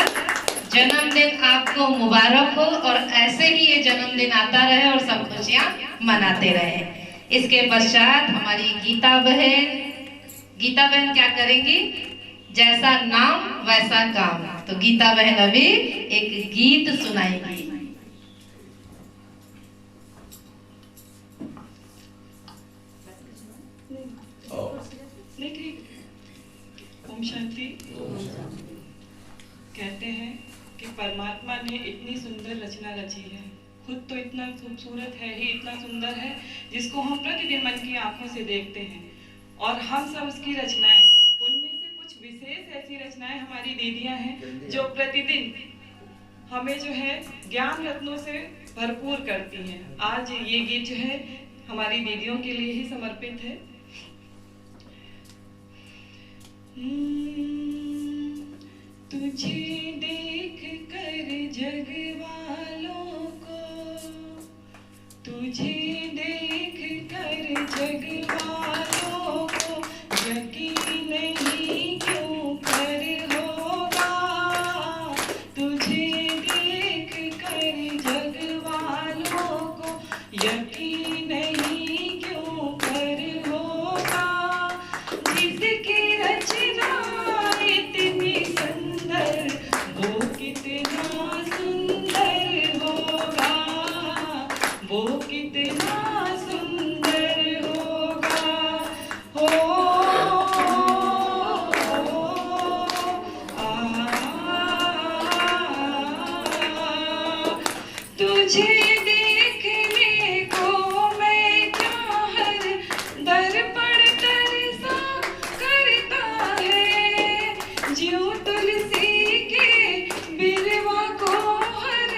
जन्मदिन आपको मुबारक हो और ऐसे ही ये जन्मदिन आता रहे और सब खुशियां मनाते रहे। इसके पश्चात हमारी गीता बहन क्या करेंगी? जैसा नाम वैसा काम। तो गीता बहन अभी एक गीत सुनाएंगी। ओम शांति। कहते हैं कि परमात्मा ने इतनी सुंदर रचना रची है, खुद तो इतना खूबसूरत है ही, इतना सुंदर है जिसको हम प्रतिदिन मन की आंखों से देखते हैं, और हम सब उसकी रचनाएं, उनमें से कुछ विशेष ऐसी रचनाएं हमारी दीदियां हैं जो प्रतिदिन हमें जो है ज्ञान रत्नों से भरपूर करती हैं। आज ये गीत जो है हमारी दीदियों के लिए ही समर्पित है। तुझे देख कर जग वालों को, तुझे देख कर जग वालों को यकीन नहीं क्यों कर होगा, तुझे देख कर जग वालों को यकीन नहीं क्यों कर होगा, जिसकी रचना इतनी सुंदर वो कितना सुंदर होगा, वो कितना सुंदर होगा। तुझे देखने को मैं क्या हर दर्पण तरसा करता है, ज्यों तुलसी के बिरवा को हर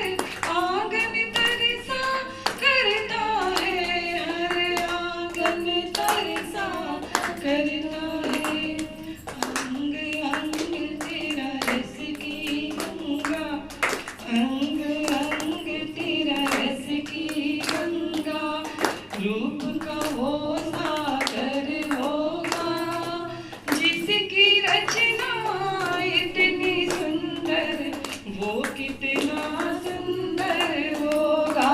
आंगन तरसा करता है, हर आंगन तरसा करता है। अंग अंग तेरा रस की गंगा, अंग अंग तेरा रस की गंगा, रूप का वो सागर होगा, जिसकी रचना इतनी सुंदर वो कितना सुंदर होगा,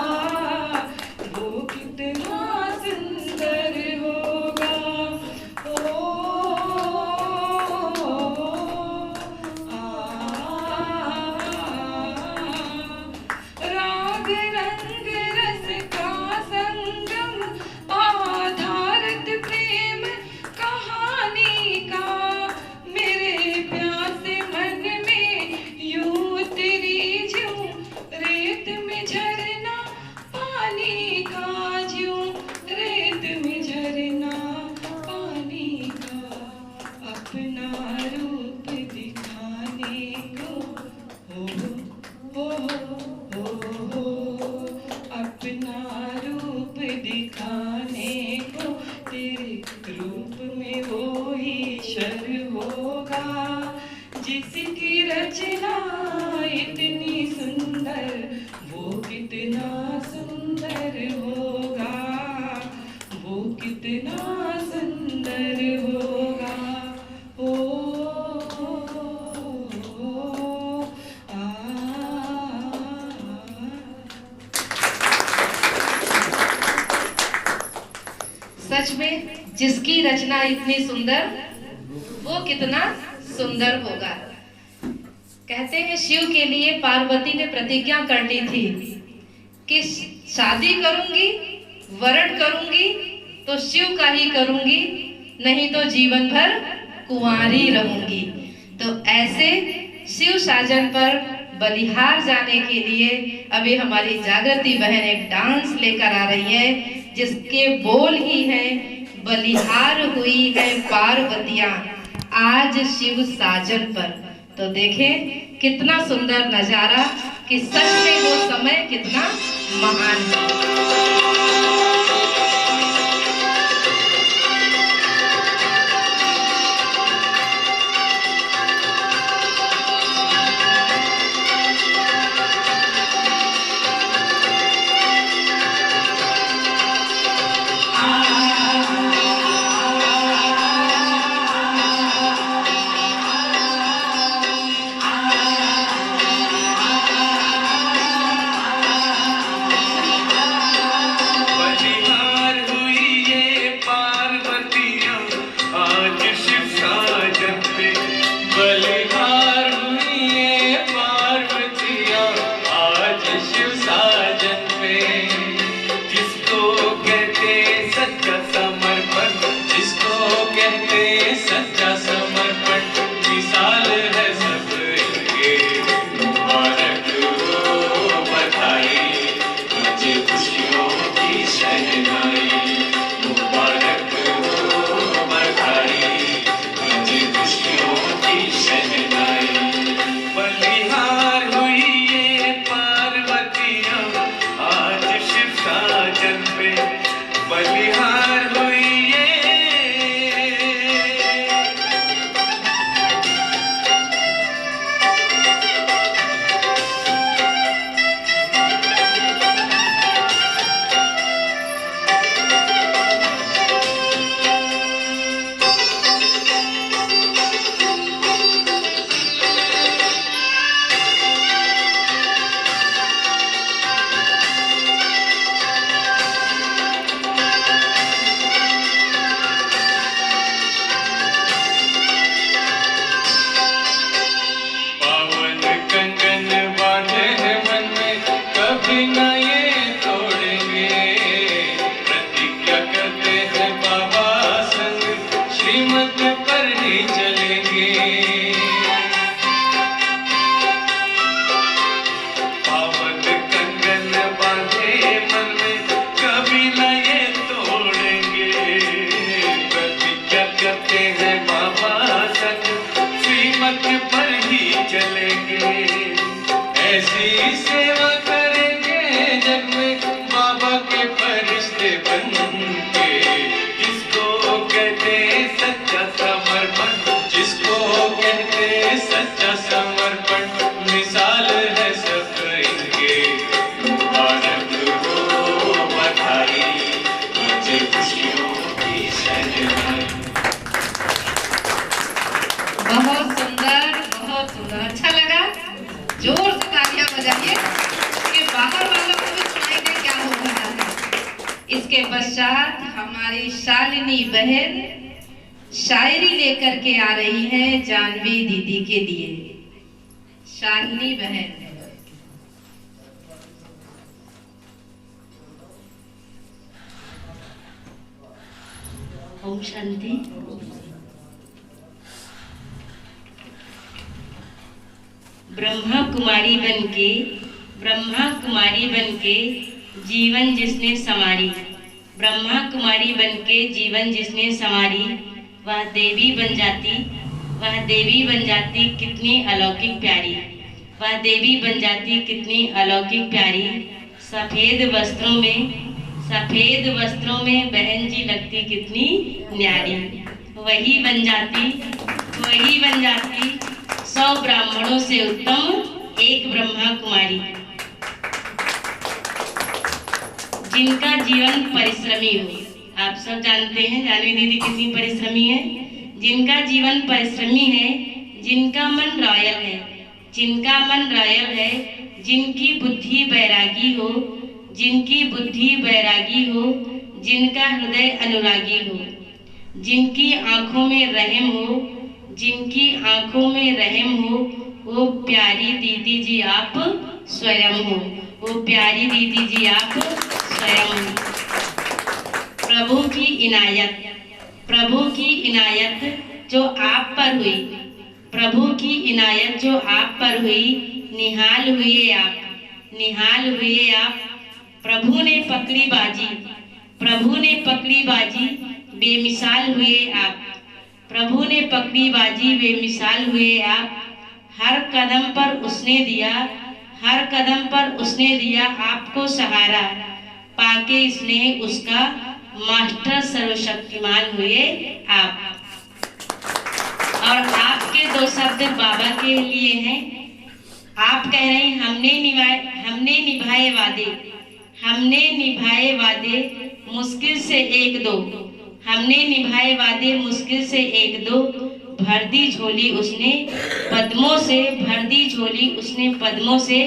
वो कितना सुंदर होगा। राग रंग रस का संगम, आधारित प्रेम कहानी का, मेरे प्यासे मन में यूं तेरी ज्यों रेत में झरना पानी का, ज्यों रेत में झरना पानी का, अपना रूप दिखाने को हो, अपना रूप दिखाने को, तेरे रूप में वो ईश्वर होगा, जिसकी रचना इतनी सुंदर वो कितना सुंदर होगा, वो कितना सुंदर होगा। सच में जिसकी रचना इतनी सुंदर वो कितना सुंदर होगा। कहते हैं शिव के लिए पार्वती ने प्रतिज्ञा कर ली थी कि शादी करूंगी, वरण करूंगी तो शिव का ही करूंगी, नहीं तो जीवन भर कुंवारी रहूंगी। तो ऐसे शिव साजन पर बलिहार जाने के लिए अभी हमारी जागृति बहन एक डांस लेकर आ रही है, जिसके बोल ही है, बलिहार हुई है पार्वतियां आज शिव साजन पर। तो देखें कितना सुंदर नजारा कि सच में वो समय कितना महान है। इसके पश्चात हमारी शालिनी बहन शायरी लेकर के आ रही है जानवी दीदी के लिए। शालिनी बहन ओम शांति। ब्रह्मा कुमारी बनके जीवन जिसने संवारी, ब्रह्मा कुमारी बनके जीवन जिसने संवारी, वह देवी बन जाती कितनी अलौकिक प्यारी, वह देवी बन जाती कितनी अलौकिक प्यारी। सफेद वस्त्रों में बहन जी लगती कितनी न्यारी, वही बन जाती 100 ब्राह्मणों से उत्तम एक ब्रह्मा कुमारी। जिनका जीवन परिश्रमी हो, आप सब जानते हैं जानवी दीदी कितनी परिश्रमी है। जिनका जीवन परिश्रमी है, जिनका मन रॉयल है, जिनकी बुद्धि बैरागी हो, जिनका हृदय अनुरागी हो, जिनकी आंखों में रहम हो, वो प्यारी दीदी जी आप स्वयं हो, वो प्यारी दीदी जी आप स्वयं। प्रभु की इनायत जो आप पर हुई, निहाल हुए आप, निहाल हुए आप। प्रभु ने पकड़ी बाजी, प्रभु ने पकड़ी बाजी, बेमिसाल हुए आप। प्रभु ने पकड़ी बाजी, बेमिसाल हुए आप। हर कदम पर उसने दिया, हर कदम पर उसने दिया आपको सहारा, पाके स्नेह उसका मास्टर सर्वशक्तिमान हुए आप। और आपके दो शब्द बाबा के लिए हैं। आप कह रहे हैं हमने निभाए वादे, हमने निभाए वादे मुश्किल से एक दो, हमने निभाए वादे मुश्किल से एक दो। भर दी झोली उसने पद्मों से, भर दी झोली उसने पद्मों से,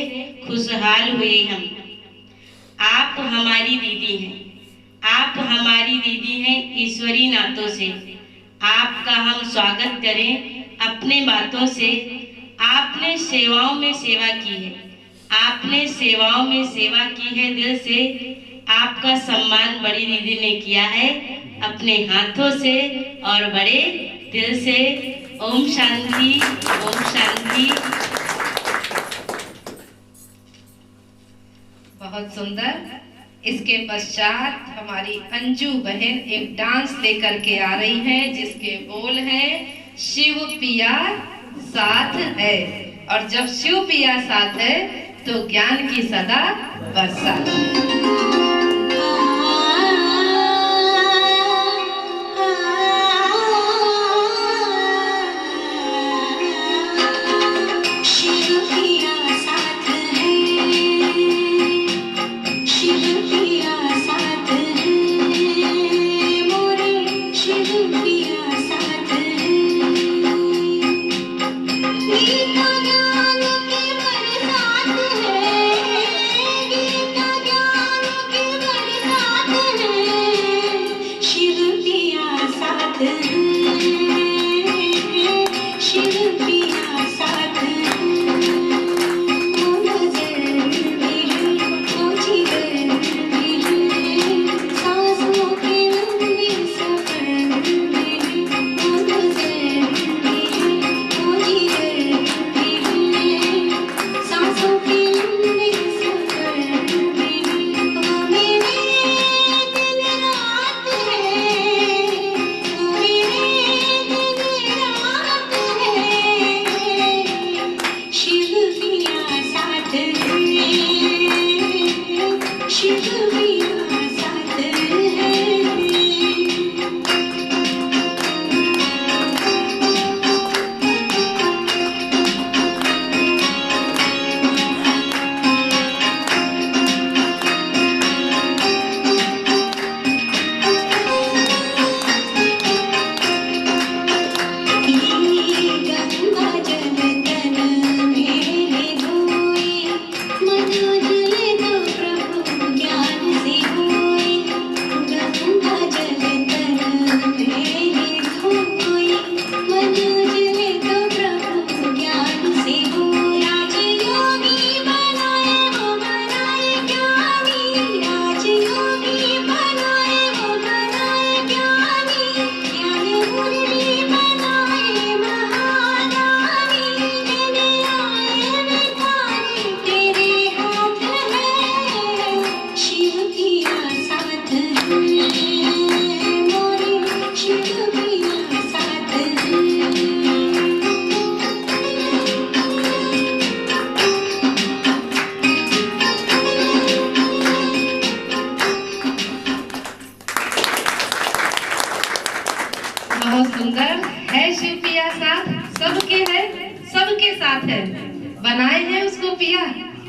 खुशहाल हुए हम। आप हमारी दीदी हैं, आप हमारी दीदी हैं ईश्वरी नातों से। आपका हम स्वागत करें अपने बातों से। आपने सेवाओं में सेवा की है, आपने सेवाओं में सेवा की है दिल से। आपका सम्मान बड़ी दीदी ने किया है अपने हाथों से और बड़े दिल से। ओम शांति, ओम शांति। बहुत सुंदर। इसके पश्चात हमारी अंजू बहन एक डांस लेकर के आ रही हैं जिसके बोल हैं शिव पिया साथ है। और जब शिव पिया साथ है तो ज्ञान की सदा बरसात।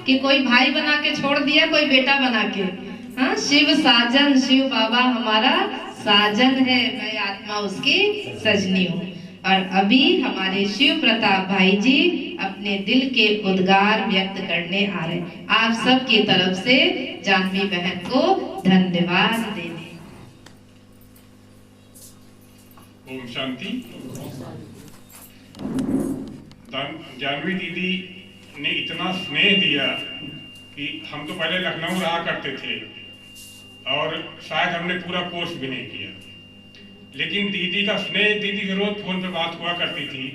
कि कोई भाई बना के छोड़ दिया, कोई बेटा बना के। हाँ, शिव साजन, शिव बाबा हमारा साजन है, मैं आत्मा उसकी सजनी हूँ। और अभी हमारे शिव प्रताप भाई जी अपने दिल के उद्गार व्यक्त करने आ रहे हैं। आप सब की तरफ से जानवी बहन को धन्यवाद देने। ओम शांति। जानवी दीदी ने इतना स्नेह दिया कि हम तो पहले लखनऊ रहा करते थे और शायद हमने पूरा कोर्स भी नहीं किया, लेकिन दीदी का स्नेह, दीदी के रोज फोन पे बात हुआ करती थी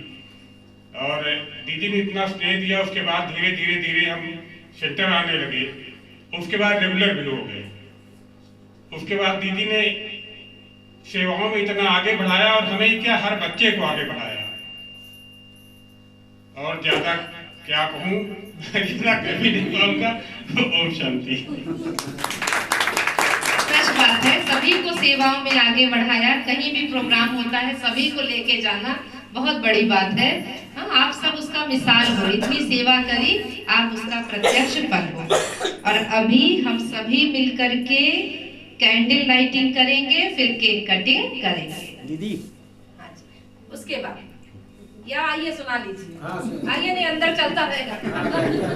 और दीदी ने इतना स्नेह दिया, उसके बाद धीरे धीरे धीरे हम सेंटर आने लगे, उसके बाद रेगुलर भी हो गए। उसके बाद दीदी ने सेवाओं में इतना आगे बढ़ाया और हमें क्या हर बच्चे को आगे बढ़ाया। और ज्यादा क्या कहूँ, इतना कभी नहीं पाऊंगा। ओम शांति। सच बात है, सभी को सेवाओं में आगे बढ़ाया। कहीं भी प्रोग्राम होता है सभी को लेके जाना बहुत बड़ी बात है। हाँ, आप सब उसका मिसाल हो, इतनी सेवा करी, आप उसका प्रत्यक्ष फल हो। और अभी हम सभी मिलकर के कैंडल लाइटिंग करेंगे, फिर केक कटिंग करेंगे दीदी। हाँ जी, उसके बाद या आइए सुना लीजिए। आइए, नहीं अंदर चलता रहेगा,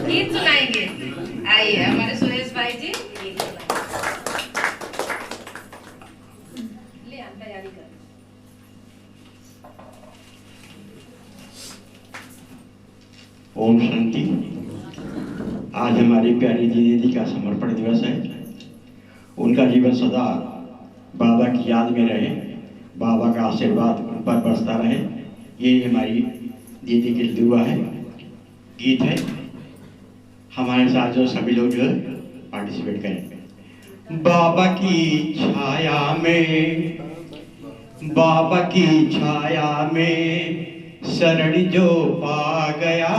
गीत सुनाएंगे। आइए हमारे सुरेश भाई जी, ले तैयारी कर। ओम शांति। आज हमारी प्यारी दीदी का समर्पण दिवस है। उनका जीवन सदा बाबा की याद में रहे, बाबा का आशीर्वाद उन पर बरसता रहे, ये हमारी दीदी की दुआ है। गीत है, हमारे साथ जो सभी लोग जो है पार्टिसिपेट करें। बाबा की छाया में, बाबा की छाया में शरण जो पा गया,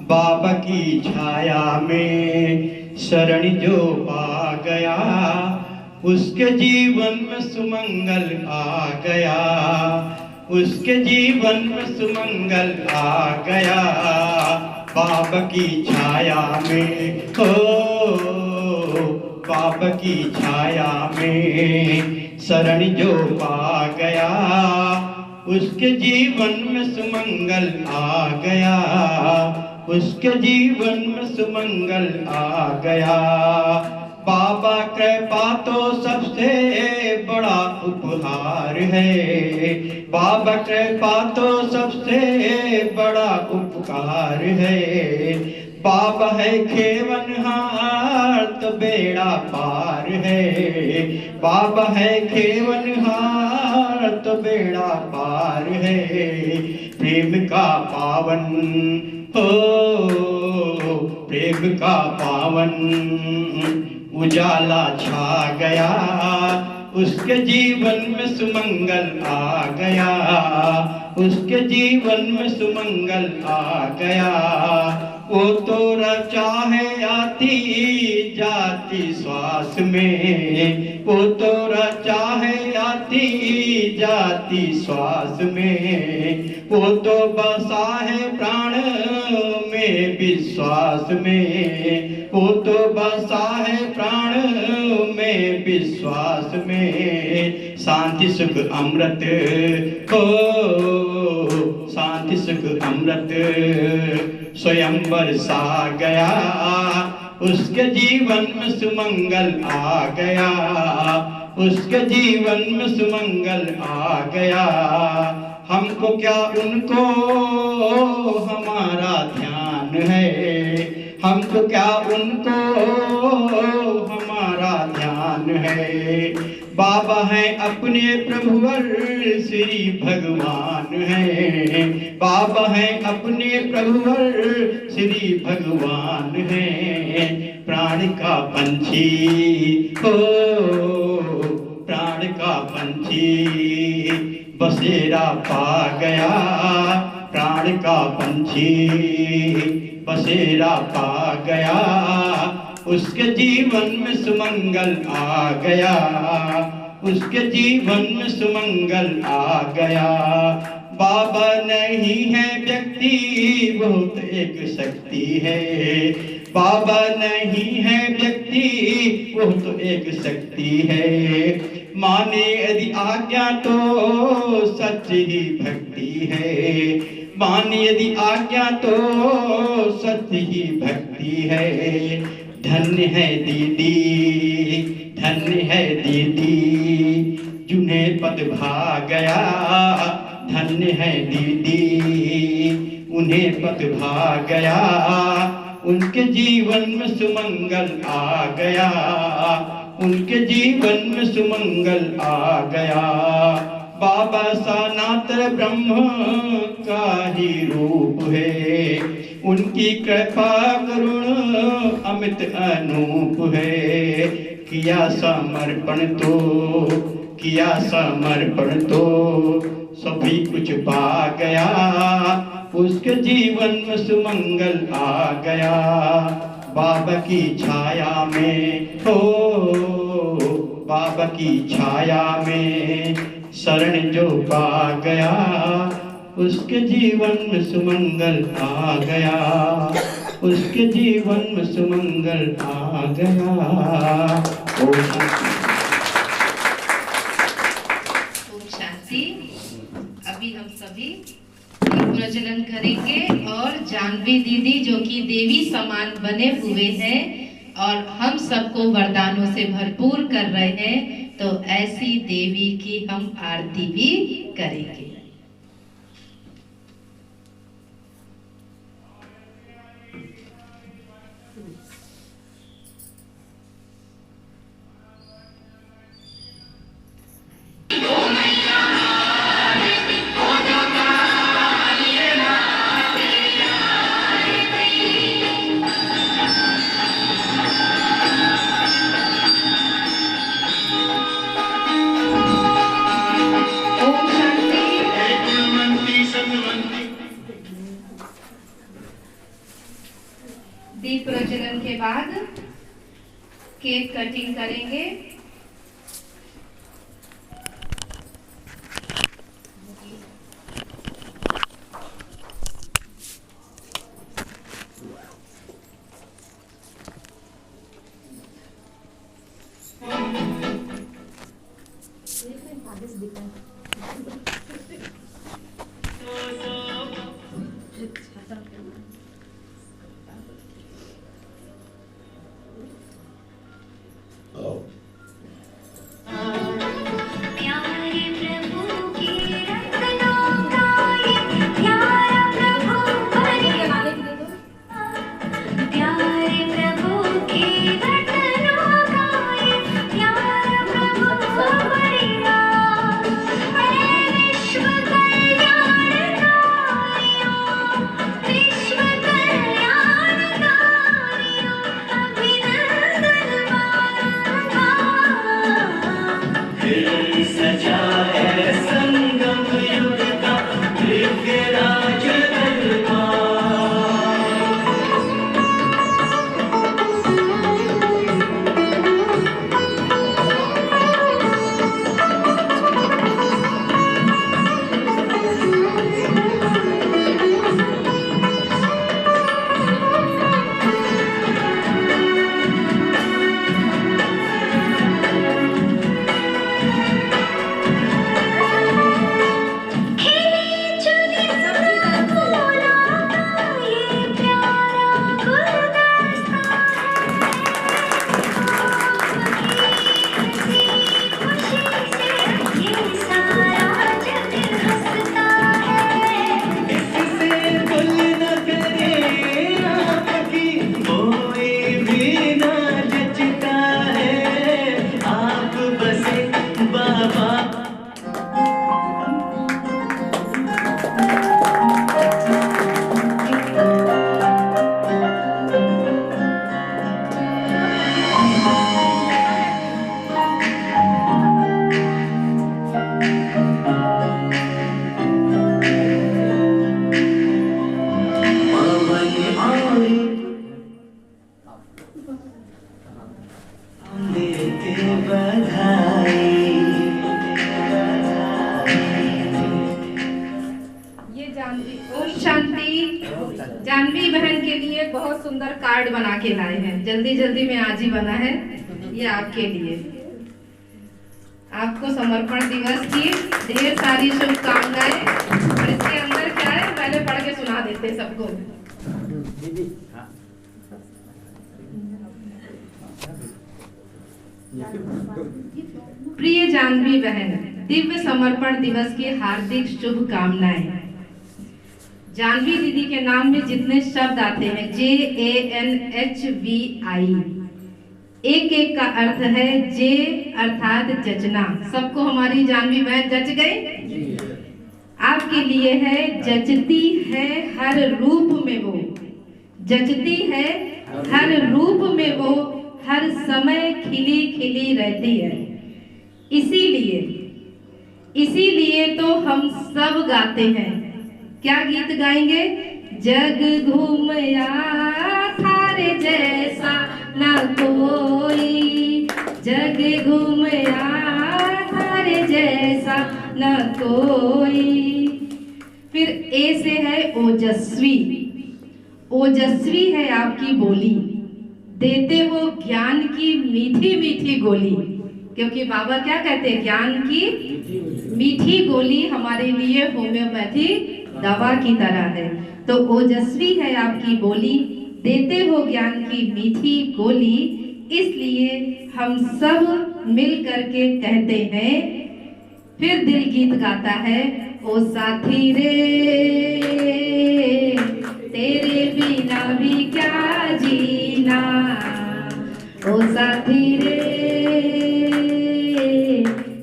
बाबा की छाया में शरण जो पा गया, उसके जीवन में सुमंगल आ गया, उसके जीवन में सुमंगल आ गया। बाबा की छाया में हो, बाबा की छाया में शरण जो पा गया, उसके जीवन में सुमंगल आ गया, उसके जीवन में सुमंगल आ गया। बाबा कृपा तो सबसे बड़ा उपहार है, बाबा कृपा तो सबसे बड़ा उपकार है। बाबा है खेवनहार तो बेड़ा पार है, बाबा है खेवनहार तो बेड़ा पार है। प्रेम का पावन हो, प्रेम का पावन उजाला छा गया, उसके जीवन में सुमंगल आ गया, उसके जीवन में सुमंगल आ गया। वो तो रचा है आती जाती श्वास में, वो तो रचा है आती जाती श्वास में, वो तो बसा है प्राण में विश्वास में, वो तो बसा है प्राण में विश्वास में। शांति सुख अमृत हो, शांति सुख अमृत स्वयं बरसा गया, उसके जीवन में सुमंगल आ गया, उसके जीवन में सुमंगल आ गया। हमको क्या उनको हमारा ध्यान है, हमको क्या उनको हमारा ध्यान है। बाबा है अपने प्रभुवर श्री भगवान है, बाबा है अपने प्रभुवर श्री भगवान है। प्राण का पंछी हो, प्राण का पंछी बसेरा पा गया, प्राण का पंछी बसेरा पा गया, उसके जीवन में सुमंगल आ गया, उसके जीवन में सुमंगल आ गया। बाबा नहीं है व्यक्ति वो तो एक शक्ति है, बाबा नहीं है व्यक्ति वो तो एक शक्ति है। माने यदि आज्ञा तो सच ही भक्ति है, माने यदि आज्ञा तो सच ही भक्ति है। धन्य है दीदी, धन्य है दीदी जिन्हें पद भा गया, धन्य है दीदी उन्हें पद भा गया, उनके जीवन में सुमंगल आ गया, उनके जीवन में सुमंगल आ गया। बाबा सनातन ब्रह्म का ही रूप है, उनकी कृपा करुण अमित अनूप है। किया समर्पण तो सभी कुछ पा गया, उसके जीवन में सुमंगल आ गया। बाबा की छाया में बाबा की छाया में शरण जो पा गया, उसके जीवन में सुमंगल आ गया, उसके जीवन में सुमंगल आ गया। ओम शांति। अभी हम सभी प्रज्वलन करेंगे और जानवी दीदी जो कि देवी समान बने हुए हैं और हम सबको वरदानों से भरपूर कर रहे हैं, तो ऐसी देवी की हम आरती भी करेंगे। दीप प्रज्वलन के बाद केक कटिंग करेंगे। जानवी बहन के लिए बहुत सुंदर कार्ड बना के लाए हैं, जल्दी जल्दी में आज ही बना है, ये आपके लिए। आपको समर्पण दिवस की ढेर सारी शुभकामनाएं। और इसके अंदर क्या है पहले पढ़ के सुना देते सबको। प्रिय जानवी बहन, दिव्य समर्पण दिवस की हार्दिक शुभकामनाएं। जानवी दीदी के नाम में जितने शब्द आते हैं JANHVI, एक एक का अर्थ है जे अर्थात जचना। सबको हमारी जानवी बहन जच गई? आपके लिए है जचती है हर रूप में वो, जचती है हर रूप में वो, हर समय खिली खिली रहती है। इसीलिए तो हम सब गाते हैं। क्या गीत गाएंगे? जग घूमया थारे जैसा न कोई, जग घूमया थारे जैसा न कोई। फिर ए से है ओजस्वी। ओजस्वी है आपकी बोली, देते हो ज्ञान की मीठी मीठी गोली। क्योंकि बाबा क्या कहते हैं? ज्ञान की मीठी गोली हमारे लिए होम्योपैथी दवा की तरह है। तो ओजस्वी है आपकी बोली, देते हो ज्ञान की मीठी गोली। इसलिए हम सब मिल करके कहते हैं। फिर दिल गीत गाता है, ओ साथी रे तेरे बिना भी क्या जीना, ओ साथी रे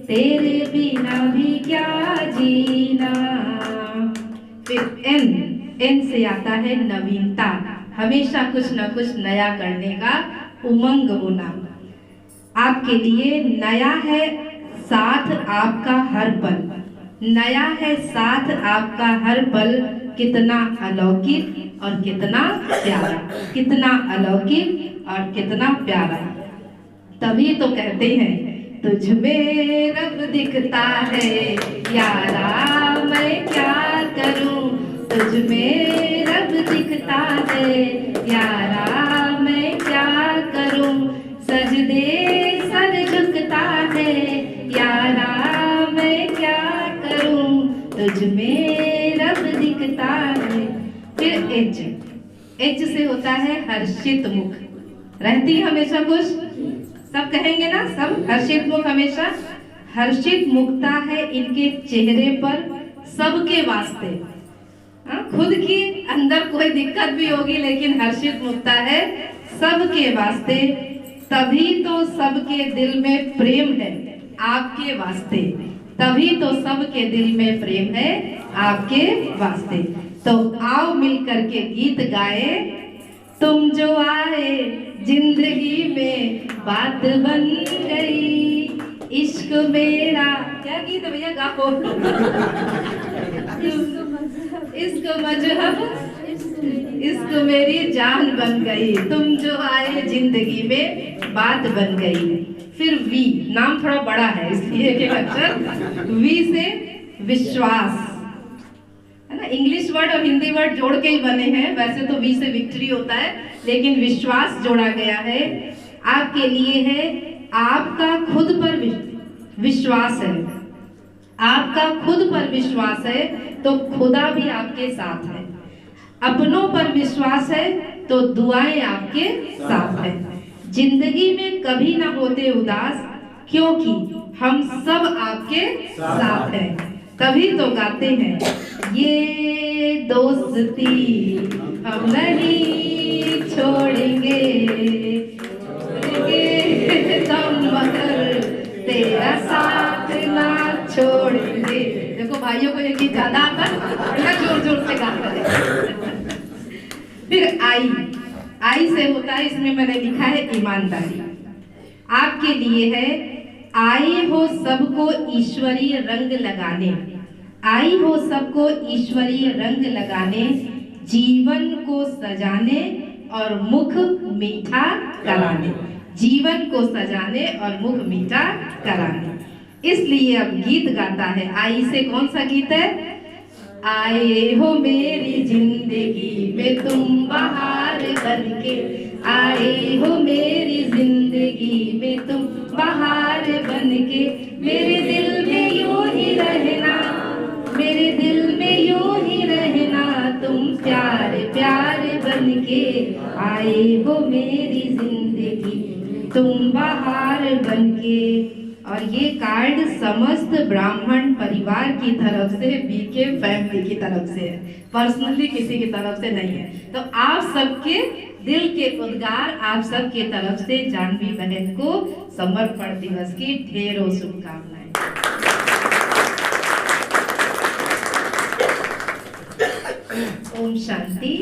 तेरे बिना भी क्या जीना। फिर एन से आता है नवीनता, हमेशा कुछ न कुछ नया करने का उमंग होना। आपके लिए नया है साथ आपका हर पल, नया है साथ आपका हर पल। कितना अलौकिक और कितना प्यारा, कितना अलौकिक और कितना प्यारा। तभी तो कहते हैं तुझ में रब दिखता है यारा मैं क्या करूं, तुझ में रब दिखता है यारा मैं क्या करूं। सजदे सर झुकता है यारा मैं क्या करूं, तुझ में रब दिखता है। फिर एच से होता है हर्षित मुख, रहती है हमेशा खुश। सब कहेंगे ना, सब हर्षित मुख, हमेशा हर्षित मुखता है इनके चेहरे पर सबके वास्ते। खुद की अंदर कोई दिक्कत भी होगी लेकिन हर्षित मुखता है सबके वास्ते। तभी तो सबके दिल में प्रेम है आपके वास्ते, तभी तो सबके दिल में प्रेम है आपके वास्ते। तो आओ मिल करके गीत गाए, तुम जो आए जिंदगी में बात बन गई, इश्क मेरा। क्या गीत है भैया, गाओ। इश्क मजहब, इश्क मेरी जान बन गई, तुम जो आए जिंदगी में बात बन गई। फिर वी, नाम थोड़ा बड़ा है इसलिए एक अक्षर। वी से विश्वास, है ना। इंग्लिश वर्ड और हिंदी वर्ड जोड़ के ही बने हैं। वैसे तो वी से विक्ट्री होता है लेकिन विश्वास जोड़ा गया है। आपके लिए है आपका खुद पर विश्वास है, आपका खुद पर विश्वास है तो खुदा भी आपके साथ है। अपनों पर विश्वास है तो दुआएं आपके साथ है। जिंदगी में कभी ना होते उदास क्योंकि हम सब आपके साथ हैं। तभी तो गाते हैं, ये दोस्ती हम नहीं छोड़ेंगे, हम मगर तेरा साथ ना छोड़ेंगे। देखो भाइयों को ये गीत ज्यादा आता है, जोर जोर से गाते हैं। फिर आई से होता है, इसमें मैंने लिखा है ईमानदारी। आपके लिए है आए हो सबको ईश्वरीय रंग लगाने, आई हो सबको ईश्वरीय रंग लगाने, जीवन को सजाने और मुख मीठा कराने, जीवन को सजाने और मुख मीठा कराने। इसलिए अब गीत गाता है। आई से कौन सा गीत है? आए हो मेरी जिंदगी में तुम बहार बनके, आए हो मेरी जिंदगी में तुम बहार बनके, मेरे दिल में यूं ही रहना, मेरे दिल में यूं ही रहना, तुम प्यार प्यार बनके, आए हो मेरी जिंदगी तुम बहार बनके। और ये कार्ड समस्त ब्राह्मण परिवार की तरफ से, बीके फैमिली की तरफ से है, पर्सनली किसी की तरफ से नहीं है। तो आप सबके दिल के उद्गार आप सबके तरफ से जानवी बहन को समर्पण दिवस की ढेरों शुभकामनाएं। ओम शांति।